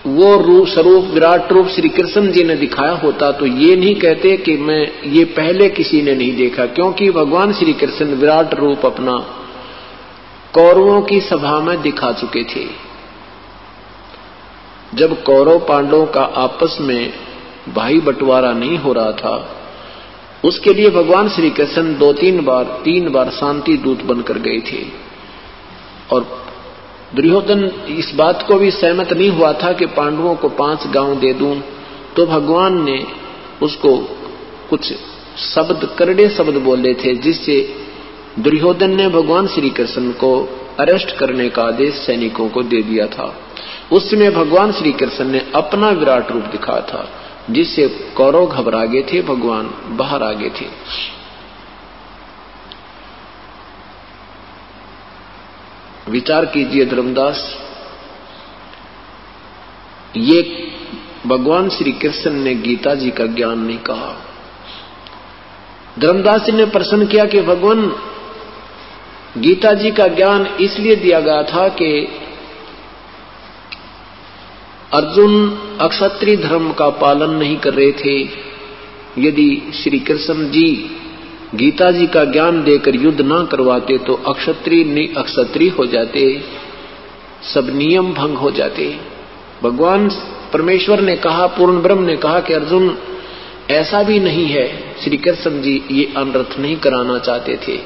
वो रूप स्वरूप विराट रूप श्री कृष्ण जी ने दिखाया होता तो ये नहीं कहते कि मैं ये पहले किसी ने नहीं देखा, क्योंकि भगवान श्री कृष्ण विराट रूप अपना कौरवों की सभा में दिखा चुके थे। जब कौरव पांडवों का आपस में भाई बंटवारा नहीं हो रहा था, उसके लिए भगवान श्री कृष्ण 3 बार शांति दूत बनकर गए थे। और दुर्योधन इस बात को भी सहमत नहीं हुआ था कि पांडवों को 5 गांव दे दूं, तो भगवान ने उसको कुछ शब्द, करड़े शब्द बोले थे, जिससे दुर्योधन ने भगवान श्री कृष्ण को अरेस्ट करने का आदेश सैनिकों को दे दिया था। उस समय भगवान श्री कृष्ण ने अपना विराट रूप दिखाया था, जिससे कौरव घबरा गए थे, भगवान बाहर आ गए थे। विचार कीजिए धर्मदास, ये भगवान श्री कृष्ण ने गीता जी का ज्ञान नहीं कहा। धर्मदास जी ने प्रश्न किया कि भगवान, गीता जी का ज्ञान इसलिए दिया गया था कि अर्जुन अक्षत्रिय धर्म का पालन नहीं कर रहे थे। यदि श्री कृष्ण जी गीता जी का ज्ञान देकर युद्ध ना करवाते तो अक्षत्रिय हो जाते, सब नियम भंग हो जाते। भगवान परमेश्वर ने कहा, पूर्ण ब्रह्म ने कहा कि अर्जुन ऐसा भी नहीं है। श्री कृष्ण जी ये अनर्थ नहीं कराना चाहते थे।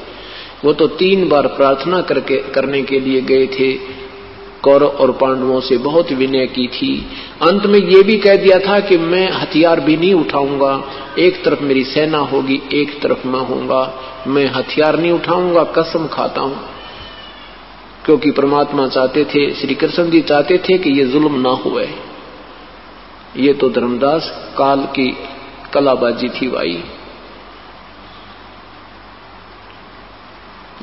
वो तो 3 बार प्रार्थना करने के लिए गए थे, कौरव और पांडवों से बहुत विनय की थी। अंत में ये भी कह दिया था कि मैं हथियार भी नहीं उठाऊंगा, एक तरफ मेरी सेना होगी, एक तरफ मैं होऊंगा, मैं हथियार नहीं उठाऊंगा, कसम खाता हूं। क्योंकि परमात्मा चाहते थे, श्री कृष्ण जी चाहते थे कि ये जुल्म ना हुए। ये तो धर्मदास काल की कलाबाजी थी भाई।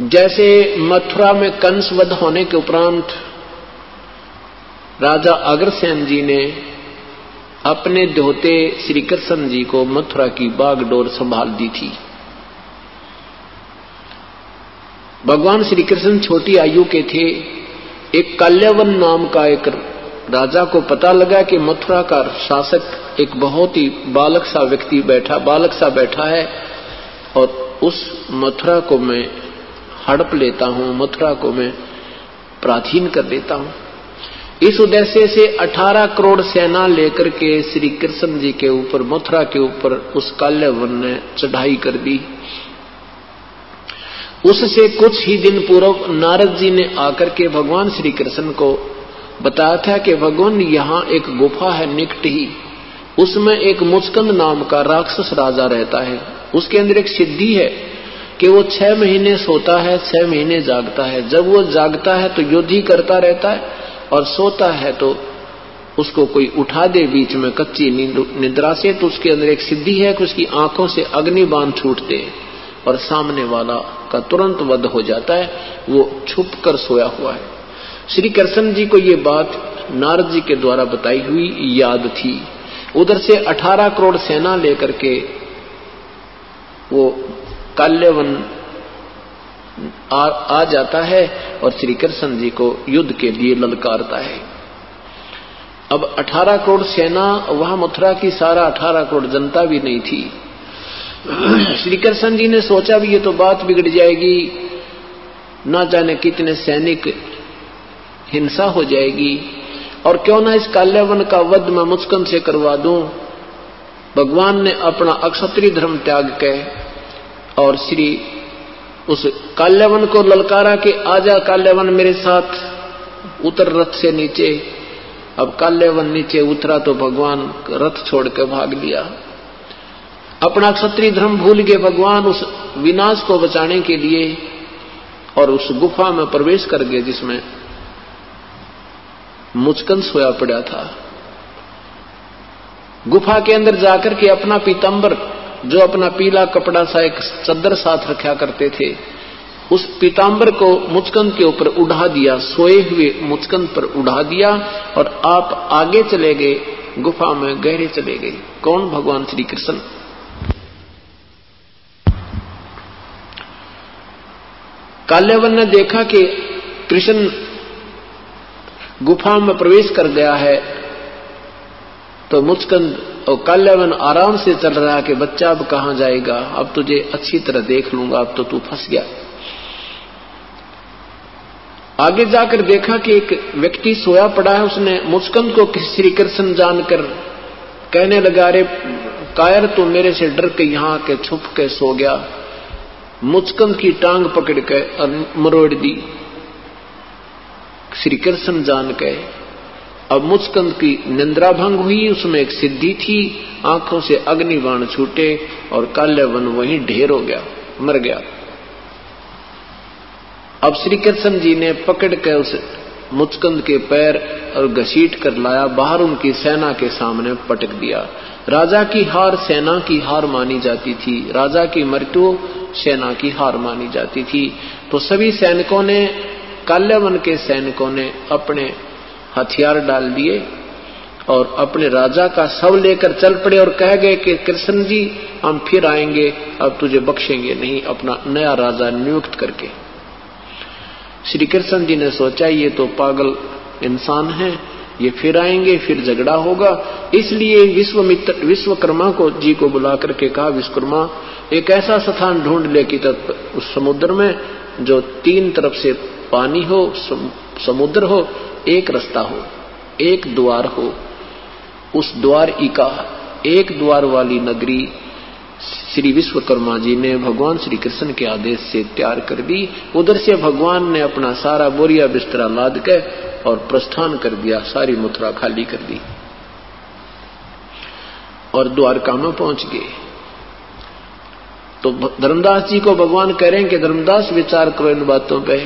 जैसे मथुरा में कंस वध होने के उपरांत राजा अग्रसेन जी ने अपने दोहते श्री कृष्ण जी को मथुरा की बागडोर संभाल दी थी। भगवान श्री कृष्ण छोटी आयु के थे। एक काल्यवन नाम का एक राजा को पता लगा कि मथुरा का शासक एक बहुत ही बालक सा बैठा है और उस मथुरा को मैं हड़प लेता हूं, मथुरा को मैं प्राचीन कर देता हूं। इस उद्देश्य से 18 करोड़ सेना लेकर के श्री कृष्ण जी के ऊपर, मथुरा के ऊपर उस काल्यवन ने चढ़ाई कर दी। उससे कुछ ही दिन पूर्व नारद जी ने आकर के भगवान श्री कृष्ण को बताया था कि भगवान यहाँ एक गुफा है निकट ही, उसमें एक मुचकंद नाम का राक्षस राजा रहता है। उसके अंदर एक सिद्धि है कि वो 6 महीने सोता है, 6 महीने जागता है। जब वो जागता है तो युद्ध ही करता रहता है और सोता है तो उसको कोई उठा दे बीच में कच्ची निद्रा से, तो उसके अंदर एक सिद्धि है कि उसकी आंखों से अग्निबाण छूटते हैं और सामने वाला का तुरंत वध हो जाता है। वो छुप कर सोया हुआ है। श्री कृष्ण जी को ये बात नारद जी के द्वारा बताई हुई याद थी। उधर से 18 करोड़ सेना लेकर के वो काल्यवन आ जाता है और श्री कृष्ण जी को युद्ध के लिए ललकारता है। अब 18 करोड़ सेना, वहां मथुरा की सारा 18 करोड़ जनता भी नहीं थी। श्री कृष्ण जी ने सोचा भी ये तो बात बिगड़ जाएगी, ना जाने कितने सैनिक, हिंसा हो जाएगी, और क्यों ना इस काल्यवन का वध मैं मुचकंद से करवा दूं। भगवान ने अपना अक्षत्रिय धर्म त्याग के और श्री उस काल्यवन को ललकारा कि आजा काल्यवन मेरे साथ, उतर रथ से नीचे। अब काल्यवन नीचे उतरा तो भगवान रथ छोड़ के भाग लिया। अपना क्षत्रिय धर्म भूल गए भगवान उस विनाश को बचाने के लिए, और उस गुफा में प्रवेश कर गए जिसमें मुचकंद सोया पड़ा था। गुफा के अंदर जाकर के अपना पीतांबर, जो अपना पीला कपड़ा सा एक चद्दर साथ रखा करते थे, उस पीतांबर को मुचकंद के ऊपर उड़ा दिया, सोए हुए मुचकंद पर उड़ा दिया, और आप आगे चले गए, गुफा में गहरे चले गए। कौन? भगवान श्री कृष्ण। काल्यवन ने देखा कि कृष्ण गुफा में प्रवेश कर गया है, तो मुचकंद और काल्यवन आराम से चल रहा है कि बच्चा अब कहां जाएगा, अब तुझे अच्छी तरह देख लूंगा, अब तो तू फंस गया। आगे जाकर देखा कि एक व्यक्ति सोया पड़ा है। उसने मुचकंद को श्री कृष्ण जानकर कहने लगा, अरे कायर, तू मेरे से डर के यहां के छुप के सो गया। मुचकंद की टांग पकड़ के और मरोड़ दी श्री कृष्ण जान के। अब मुचकंद की निंद्रा भंग हुई, उसमें एक सिद्धि थी, आंखों से अग्निबाण छूटे और काल्यवन वहीं ढेर हो गया, मर गया। अब श्री कृष्ण जी ने पकड़ के उस मुचकंद के पैर और घसीट कर लाया, बाहर उनकी सेना के सामने पटक दिया। राजा की हार सेना की हार मानी जाती थी, राजा की मृत्यु सेना की हार मानी जाती थी। तो सभी सैनिकों ने काल्यावन के सैनिकों ने अपने हथियार डाल दिए और अपने राजा का शव लेकर चल पड़े और कह गए कि कृष्ण जी हम फिर आएंगे, अब तुझे बख्शेंगे नहीं, अपना नया राजा नियुक्त करके। श्री कृष्ण जी ने सोचा ये तो पागल इंसान है, ये फिर आएंगे, फिर झगड़ा होगा। इसलिए विश्वकर्मा को जी को बुला करके कहा, विश्वकर्मा एक ऐसा स्थान ढूंढ ले कि तब उस समुद्र में जो 3 तरफ से पानी हो, समुद्र हो, एक रास्ता हो, एक द्वार हो, उस द्वारिका एक द्वार वाली नगरी श्री विश्वकर्मा जी ने भगवान श्री कृष्ण के आदेश से तैयार कर दी। उधर से भगवान ने अपना सारा बोरिया बिस्तरा लाद के और प्रस्थान कर दिया, सारी मथुरा खाली कर दी और द्वारका में पहुंच गए। तो धर्मदास जी को भगवान कह रहे हैं कि धर्मदास विचार करो इन बातों पे।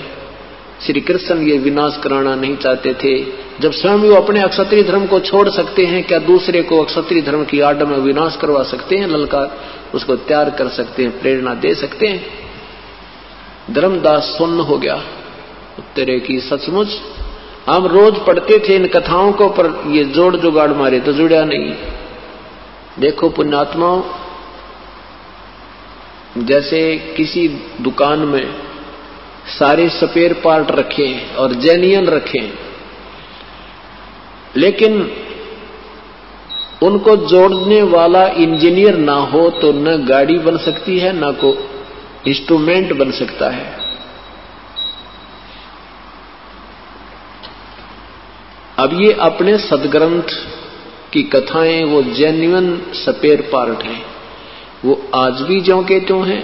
श्री कृष्ण ये विनाश कराना नहीं चाहते थे। जब स्वयं वो अपने अक्षत्रिय धर्म को छोड़ सकते हैं, क्या दूसरे को अक्षत्रिय धर्म की आड़ में विनाश करवा सकते हैं? ललकार उसको तैयार कर सकते हैं, प्रेरणा दे सकते हैं। धर्मदास सुन्न हो गया, तेरे की सचमुच हम रोज पढ़ते थे इन कथाओं को, पर ये जोड़ जुगाड़ मारे तो जुड़ा नहीं। देखो पुण्यात्माओं, जैसे किसी दुकान में सारे स्पेयर पार्ट रखे और जेन्युइन रखे, लेकिन उनको जोड़ने वाला इंजीनियर ना हो तो न गाड़ी बन सकती है, न को इंस्ट्रूमेंट बन सकता है। अब ये अपने सदग्रंथ की कथाएं वो जेन्युइन स्पेयर पार्ट हैं, वो आज भी ज्यों के त्यों हैं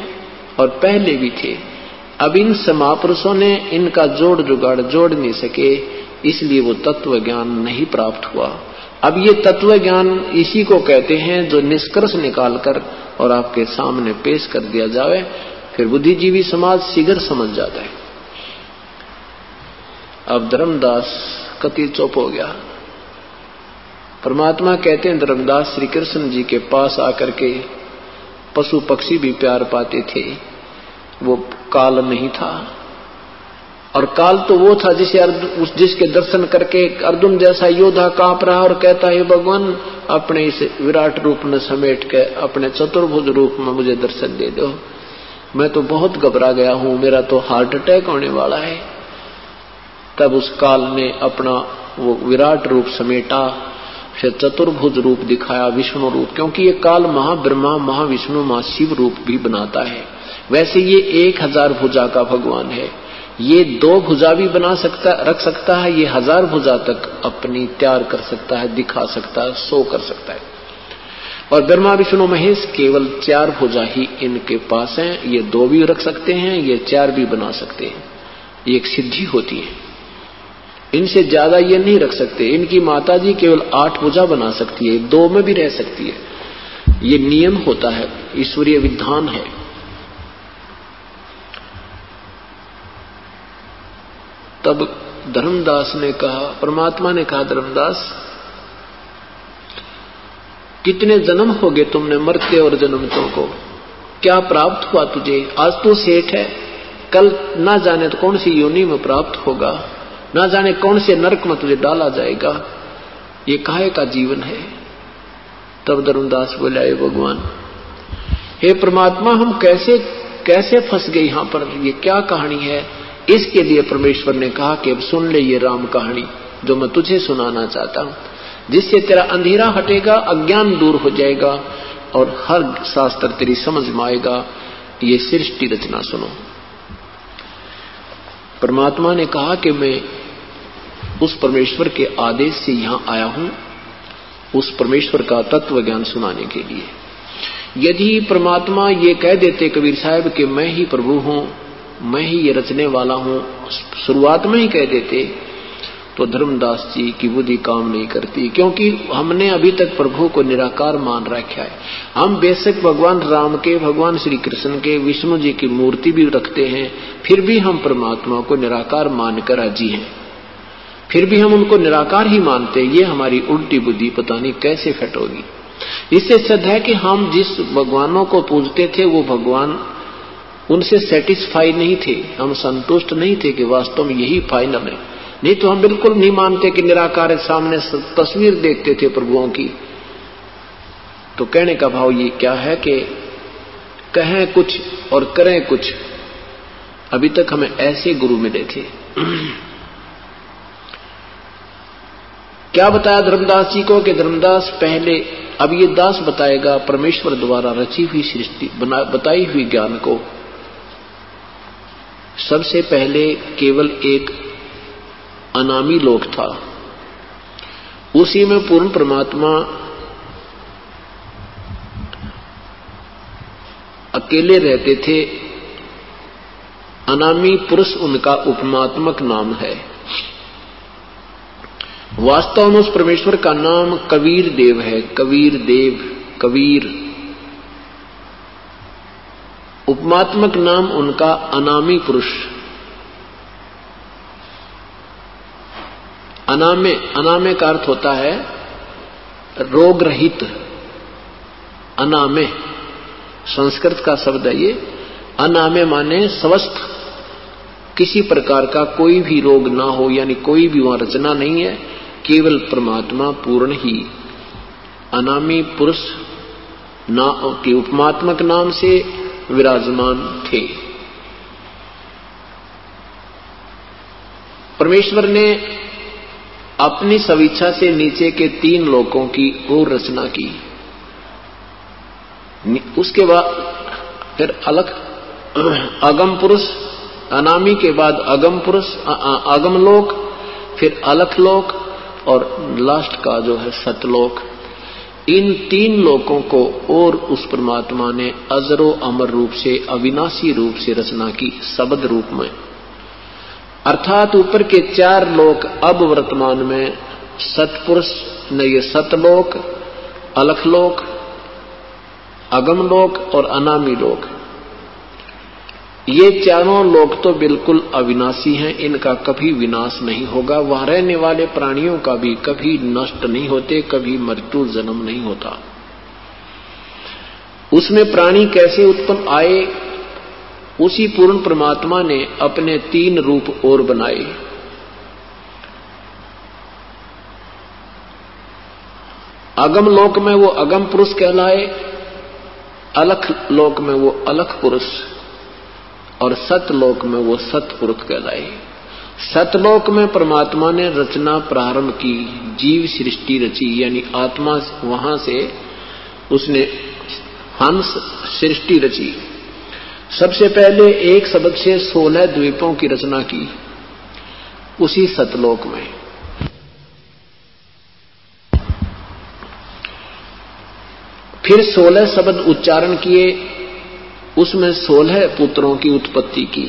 और पहले भी थे। अब इन समापुरुषों ने इनका जोड़ जुगाड़ जोड़ नहीं सके, इसलिए वो तत्व ज्ञान नहीं प्राप्त हुआ। अब ये तत्व ज्ञान इसी को कहते हैं जो निष्कर्ष निकालकर और आपके सामने पेश कर दिया जाए, फिर बुद्धिजीवी समाज शीघ्र समझ जाता है। अब धर्मदास कति चुप हो गया। परमात्मा कहते हैं धर्मदास श्री कृष्ण जी के पास आकर के पशु पक्षी भी प्यार पाते थे, वो काल नहीं था। और काल तो वो था जिसके दर्शन करके अर्जुन जैसा योद्धा कांप रहा और कहता है भगवान अपने इस विराट रूप में समेट के अपने चतुर्भुज रूप में मुझे दर्शन दे दो, मैं तो बहुत घबरा गया हूं, मेरा तो हार्ट अटैक होने वाला है। तब उस काल ने अपना वो विराट रूप समेटा, फिर चतुर्भुज रूप दिखाया, विष्णु रूप, क्योंकि ये काल महाब्रह्मा महाविष्णु महाशिव रूप भी बनाता है। वैसे ये 1000 भुजा का भगवान है, ये 2 भुजा भी बना सकता रख सकता है, ये 1000 भुजा तक अपनी तैयार कर सकता है, दिखा सकता है, शो कर सकता है। और ब्रह्मा विष्णु महेश केवल 4 भुजा ही इनके पास हैं, ये 2 भी रख सकते हैं, ये 4 भी बना सकते हैं, ये एक सिद्धि होती है। इनसे ज्यादा ये नहीं रख सकते। इनकी माताजी केवल 8 भुजा बना सकती है, 2 में भी रह सकती है, ये नियम होता है, ईश्वरीय विधान है। तब धर्मदास ने कहा, परमात्मा ने कहा धर्मदास कितने जन्म हो गए तुमने मरते और जन्मतों को, क्या प्राप्त हुआ तुझे? आज तू सेठ है, कल ना जाने तो कौन सी योनि में प्राप्त होगा, ना जाने कौन से नरक में तुझे डाला जाएगा, ये काहे का जीवन है? तब धर्मदास बोला, हे भगवान, हे परमात्मा, हम कैसे फंस गए यहां पर, ये क्या कहानी है? इसके लिए परमेश्वर ने कहा कि अब सुन ले ये राम कहानी जो मैं तुझे सुनाना चाहता हूं, जिससे तेरा अंधेरा हटेगा, अज्ञान दूर हो जाएगा और हर शास्त्र तेरी समझ में आएगा। ये सृष्टि रचना सुनो। परमात्मा ने कहा कि मैं उस परमेश्वर के आदेश से यहां आया हूं, उस परमेश्वर का तत्व ज्ञान सुनाने के लिए। यदि परमात्मा ये कह देते कबीर साहब कि मैं ही प्रभु हूं, मैं ही ये रचने वाला हूं, शुरुआत में ही कह देते, तो धर्मदास जी की बुद्धि काम नहीं करती, क्योंकि हमने अभी तक प्रभु को निराकार मान रखा है। हम बेशक भगवान राम के, भगवान श्री कृष्ण के, विष्णु जी की मूर्ति भी रखते हैं, फिर भी हम परमात्मा को निराकार मानकर राजी हैं, फिर भी हम उनको निराकार ही मानते। ये हमारी उल्टी बुद्धि पता नहीं कैसे फिट होगी। इससे सिद्ध है कि हम जिस भगवानों को पूजते थे वो भगवान उनसे सेटिस्फाई नहीं थे, हम संतुष्ट नहीं थे कि वास्तव में यही फाइनल है। नहीं तो हम बिल्कुल नहीं मानते कि निराकार सामने तस्वीर देखते थे प्रभुओं की। तो कहने का भाव ये क्या है कि कहें कुछ और करें कुछ। अभी तक हमें ऐसे गुरु मिले थे। क्या बताया धर्मदास जी को कि धर्मदास पहले, अब ये दास बताएगा परमेश्वर द्वारा रची हुई सृष्टि, बताई हुई ज्ञान को। सबसे पहले केवल एक अनामी लोक था, उसी में पूर्ण परमात्मा अकेले रहते थे। अनामी पुरुष उनका उपमात्मक नाम है। वास्तव में उस परमेश्वर का नाम कबीर देव है। कबीर देव, कबीर उपमात्मक नाम उनका अनामी पुरुष। अनामे, अनामे का अर्थ होता है रोग रहित। अनामे संस्कृत का शब्द है ये। अनामे माने स्वस्थ, किसी प्रकार का कोई भी रोग ना हो, यानी कोई भी वहां रचना नहीं है, केवल परमात्मा पूर्ण ही। अनामी पुरुष ना के उपमात्मक नाम से विराजमान थे। परमेश्वर ने अपनी स्वेच्छा से नीचे के 3 लोकों की और रचना की। उसके बाद फिर अलग अगम पुरुष, अनामी के बाद अगम पुरुष, अगम लोक, फिर अलख लोक और लास्ट का जो है सतलोक। इन 3 लोकों को और उस परमात्मा ने अजरो अमर रूप से, अविनाशी रूप से रचना की, शब्द रूप में। अर्थात ऊपर के 4 लोक अब वर्तमान में सतपुरुष ने, ये सतलोक, अलखलोक, अगम लोक और अनामी लोक, ये चारों लोक तो बिल्कुल अविनाशी हैं। इनका कभी विनाश नहीं होगा। वहां रहने वाले प्राणियों का भी कभी नष्ट नहीं होते, कभी मृत्यु जन्म नहीं होता। उसमें प्राणी कैसे उत्पन्न आए, उसी पूर्ण परमात्मा ने अपने 3 रूप और बनाए। अगम लोक में वो अगम पुरुष कहलाए, अलख लोक में वो अलख पुरुष और सतलोक में वो सतपुरुष कहलाए। सतलोक में परमात्मा ने रचना प्रारंभ की, जीव सृष्टि रची, यानी आत्मा, वहां से उसने हंस सृष्टि रची। सबसे पहले एक शब्द से 16 द्वीपों की रचना की उसी सतलोक में। फिर 16 शब्द उच्चारण किए, उसमें 16 पुत्रों की उत्पत्ति की।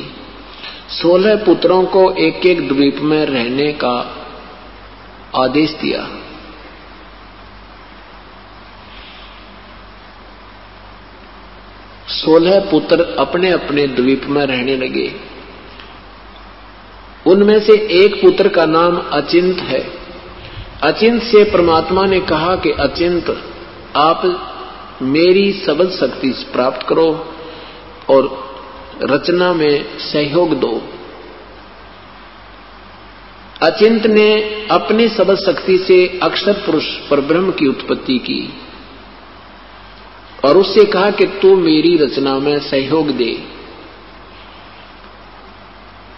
16 पुत्रों को एक एक द्वीप में रहने का आदेश दिया। सोलह पुत्र अपने अपने द्वीप में रहने लगे। उनमें से एक पुत्र का नाम अचिंत है। अचिंत से परमात्मा ने कहा कि अचिंत, आप मेरी सबल शक्ति प्राप्त करो और रचना में सहयोग दो। अचिंत ने अपनी सबल शक्ति से अक्षर पुरुष परब्रह्म की उत्पत्ति की और उससे कहा कि तू मेरी रचना में सहयोग दे।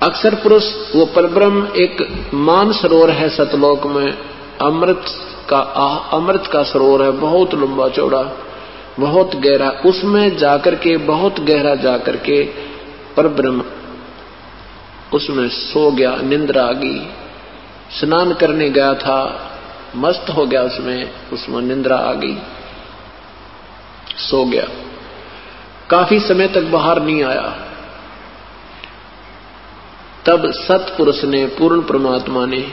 अक्षर पुरुष वो परब्रह्म एक मान सरोवर है सतलोक में, अमृत का सरोवर है, बहुत लंबा चौड़ा, बहुत गहरा। उसमें जाकर के, बहुत गहरा जाकर के परब्रह्म उसमें सो गया, निंद्रा आ गई। स्नान करने गया था, मस्त हो गया, उसमें निंद्रा आ गई, सो गया। काफी समय तक बाहर नहीं आया। तब सतपुरुष ने, पूर्ण परमात्मा ने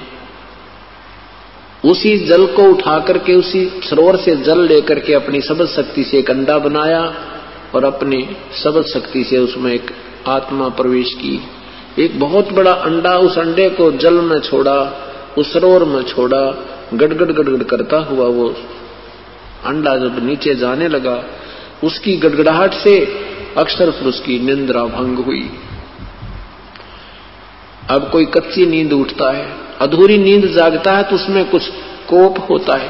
उसी जल को उठा करके, उसी सरोवर से जल लेकर के अपनी सबल शक्ति से एक अंडा बनाया और अपनी सबल शक्ति से उसमें एक आत्मा प्रवेश की। एक बहुत बड़ा अंडा, उस अंडे को जल में छोड़ा, उस सरोवर में छोड़ा। गड़गड़ गड़गड़ करता हुआ वो अंडा जब नीचे जाने लगा, उसकी गड़गड़ाहट से अक्षर पुरुष की निंद्रा भंग हुई। अब कोई कच्ची नींद उठता है, अधूरी नींद जागता है तो उसमें कुछ कोप होता है।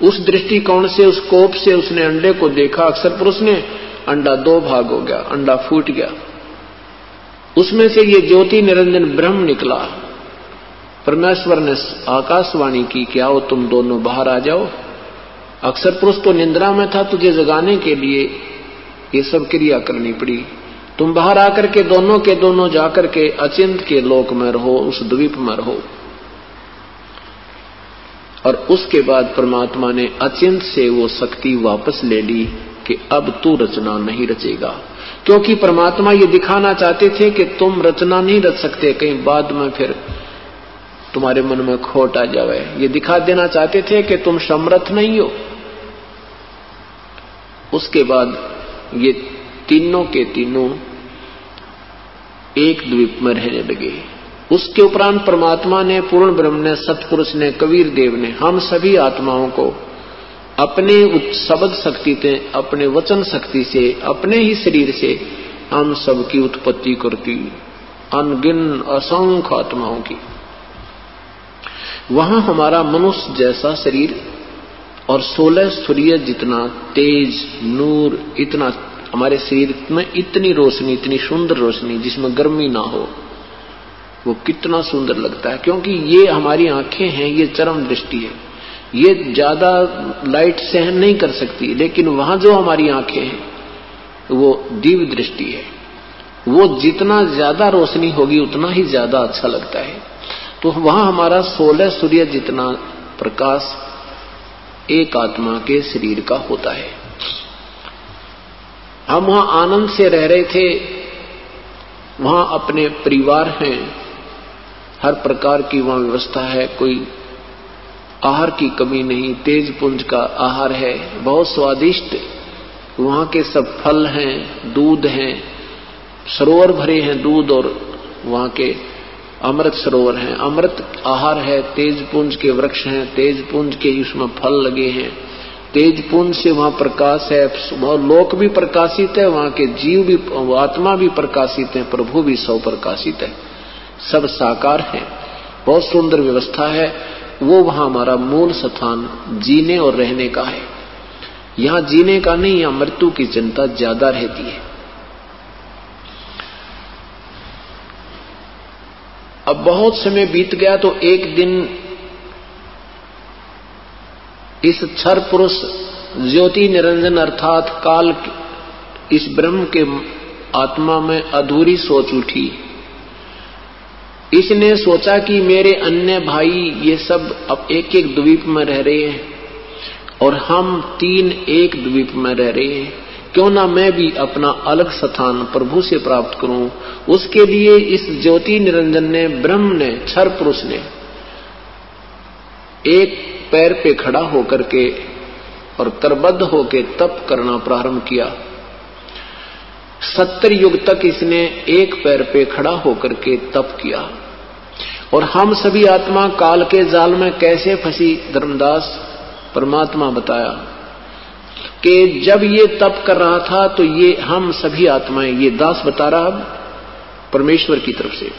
उस दृष्टिकोण से, उस कोप से उसने अंडे को देखा। अक्षर पुरुष ने, अंडा दो भाग हो गया, अंडा फूट गया, उसमें से ये ज्योति निरंजन ब्रह्म निकला। परमेश्वर ने आकाशवाणी की कि आओ तुम दोनों बाहर आ जाओ। अक्षर पुरुष तो निंद्रा में था, तुझे जगाने के लिए ये सब क्रिया करनी पड़ी। तुम बाहर आकर के दोनों के दोनों जाकर के अचिंत के लोक में रहो, उस द्वीप में रहो। और उसके बाद परमात्मा ने अचिंत से वो शक्ति वापस ले ली कि अब तू रचना नहीं रचेगा, क्योंकि परमात्मा ये दिखाना चाहते थे कि तुम रचना नहीं रच सकते, कहीं बाद में फिर तुम्हारे मन में खोट आ जावे। ये दिखा देना चाहते थे कि तुम समर्थ नहीं हो। उसके बाद ये तीनों के तीनों एक द्वीप में रहने लगे। उसके उपरांत परमात्मा ने, पूर्ण ब्रह्म ने, सतपुरुष ने, कबीर देव ने हम सभी आत्माओं को अपने शब्द शक्ति से, अपने वचन शक्ति से, अपने ही शरीर से हम सबकी उत्पत्ति करती, अनगिन असंख्य आत्माओं की। वहां हमारा मनुष्य जैसा शरीर और 16 सूर्य जितना तेज नूर, इतना हमारे शरीर में इतनी रोशनी, इतनी सुंदर रोशनी जिसमें गर्मी ना हो, वो कितना सुंदर लगता है। क्योंकि ये हमारी आंखें हैं, ये चरम दृष्टि है, ये ज्यादा लाइट सहन नहीं कर सकती, लेकिन वहां जो हमारी आंखें हैं वो दिव्य दृष्टि है। वो जितना ज्यादा रोशनी होगी उतना ही ज्यादा अच्छा लगता है। तो वहां हमारा 16 सूर्य जितना प्रकाश एक आत्मा के शरीर का होता है। हम वहां आनंद से रह रहे थे, वहां अपने परिवार हैं, हर प्रकार की वहां व्यवस्था है, कोई आहार की कमी नहीं, तेज पुंज का आहार है, बहुत स्वादिष्ट वहां के सब फल हैं, दूध हैं, सरोवर भरे हैं दूध, और वहां के अमृत सरोवर हैं, अमृत आहार है, तेज पुंज के वृक्ष हैं, तेज पुंज के उसमें फल लगे हैं, तेज पुंज से वहां प्रकाश है, वह लोक भी प्रकाशित है, वहां के जीव भी, आत्मा भी प्रकाशित है, प्रभु भी सब प्रकाशित है, सब साकार है, बहुत सुंदर व्यवस्था है। वो वहां हमारा मूल स्थान जीने और रहने का है। यहां जीने का नहीं, यहां मृत्यु की चिंता ज्यादा रहती है। अब बहुत समय बीत गया तो एक दिन इस क्षर पुरुष ज्योति निरंजन अर्थात काल इस ब्रह्म के आत्मा में अधूरी सोच उठी। इसने सोचा कि मेरे अन्य भाई ये सब अब एक एक द्वीप में रह रहे हैं और हम तीन एक द्वीप में रह रहे हैं, क्यों ना मैं भी अपना अलग स्थान प्रभु से प्राप्त करूं। उसके लिए इस ज्योति निरंजन ने, ब्रह्म ने, क्षर पुरुष ने एक पैर पे खड़ा होकर के और करबद्ध होकर तप करना प्रारंभ किया। 70 युग तक इसने एक पैर पे खड़ा होकर के तप किया। और हम सभी आत्मा काल के जाल में कैसे फंसी, धर्मदास परमात्मा बताया कि जब ये तप कर रहा था तो ये हम सभी आत्माएं, ये दास बता रहा परमेश्वर की तरफ से,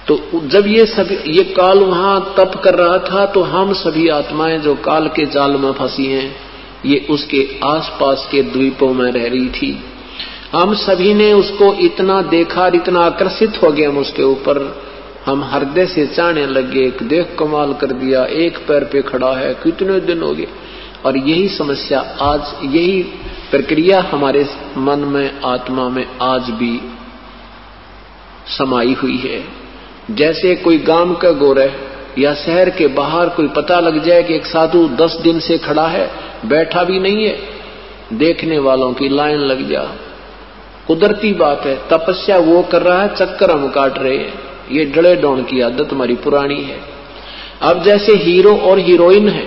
तो जब ये काल वहां तप कर रहा था तो हम सभी आत्माएं जो काल के जाल में फंसी हैं, ये उसके आसपास के द्वीपों में रह रही थी। हम सभी ने उसको इतना देखा, इतना आकर्षित हो गए हम उसके ऊपर, हम हृदय से चाहने लगे, देख कमाल कर दिया, एक पैर पे खड़ा है, कितने दिन हो गए। और यही समस्या आज, यही प्रक्रिया हमारे मन में, आत्मा में आज भी समाई हुई है। जैसे कोई गांव का गोरह या शहर के बाहर कोई पता लग जाए कि एक साधु 10 दिन से खड़ा है, बैठा भी नहीं है, देखने वालों की लाइन लग जा। कुदरती बात है, तपस्या वो कर रहा है, चक्कर हम काट रहे हैं, ये डड़े डौण की आदत हमारी पुरानी है। अब जैसे हीरो और हीरोइन है,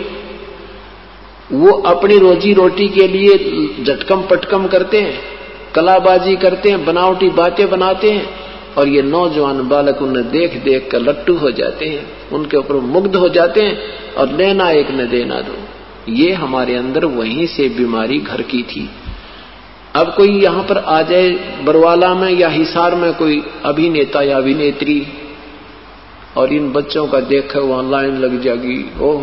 वो अपनी रोजी रोटी के लिए झटकम पटकम करते हैं, कलाबाजी करते हैं, बनावटी बातें बनाते हैं, और ये नौजवान बालक उन्हें देख देख कर लट्टू हो जाते हैं, उनके ऊपर मुग्ध हो जाते हैं, और लेना एक न देना दो। ये हमारे अंदर वहीं से बीमारी घर की थी। अब कोई यहाँ पर आ जाए बरवाला में या हिसार में कोई अभिनेता या अभिनेत्री और इन बच्चों का देखे वहां लाइन लग जाएगी, ओह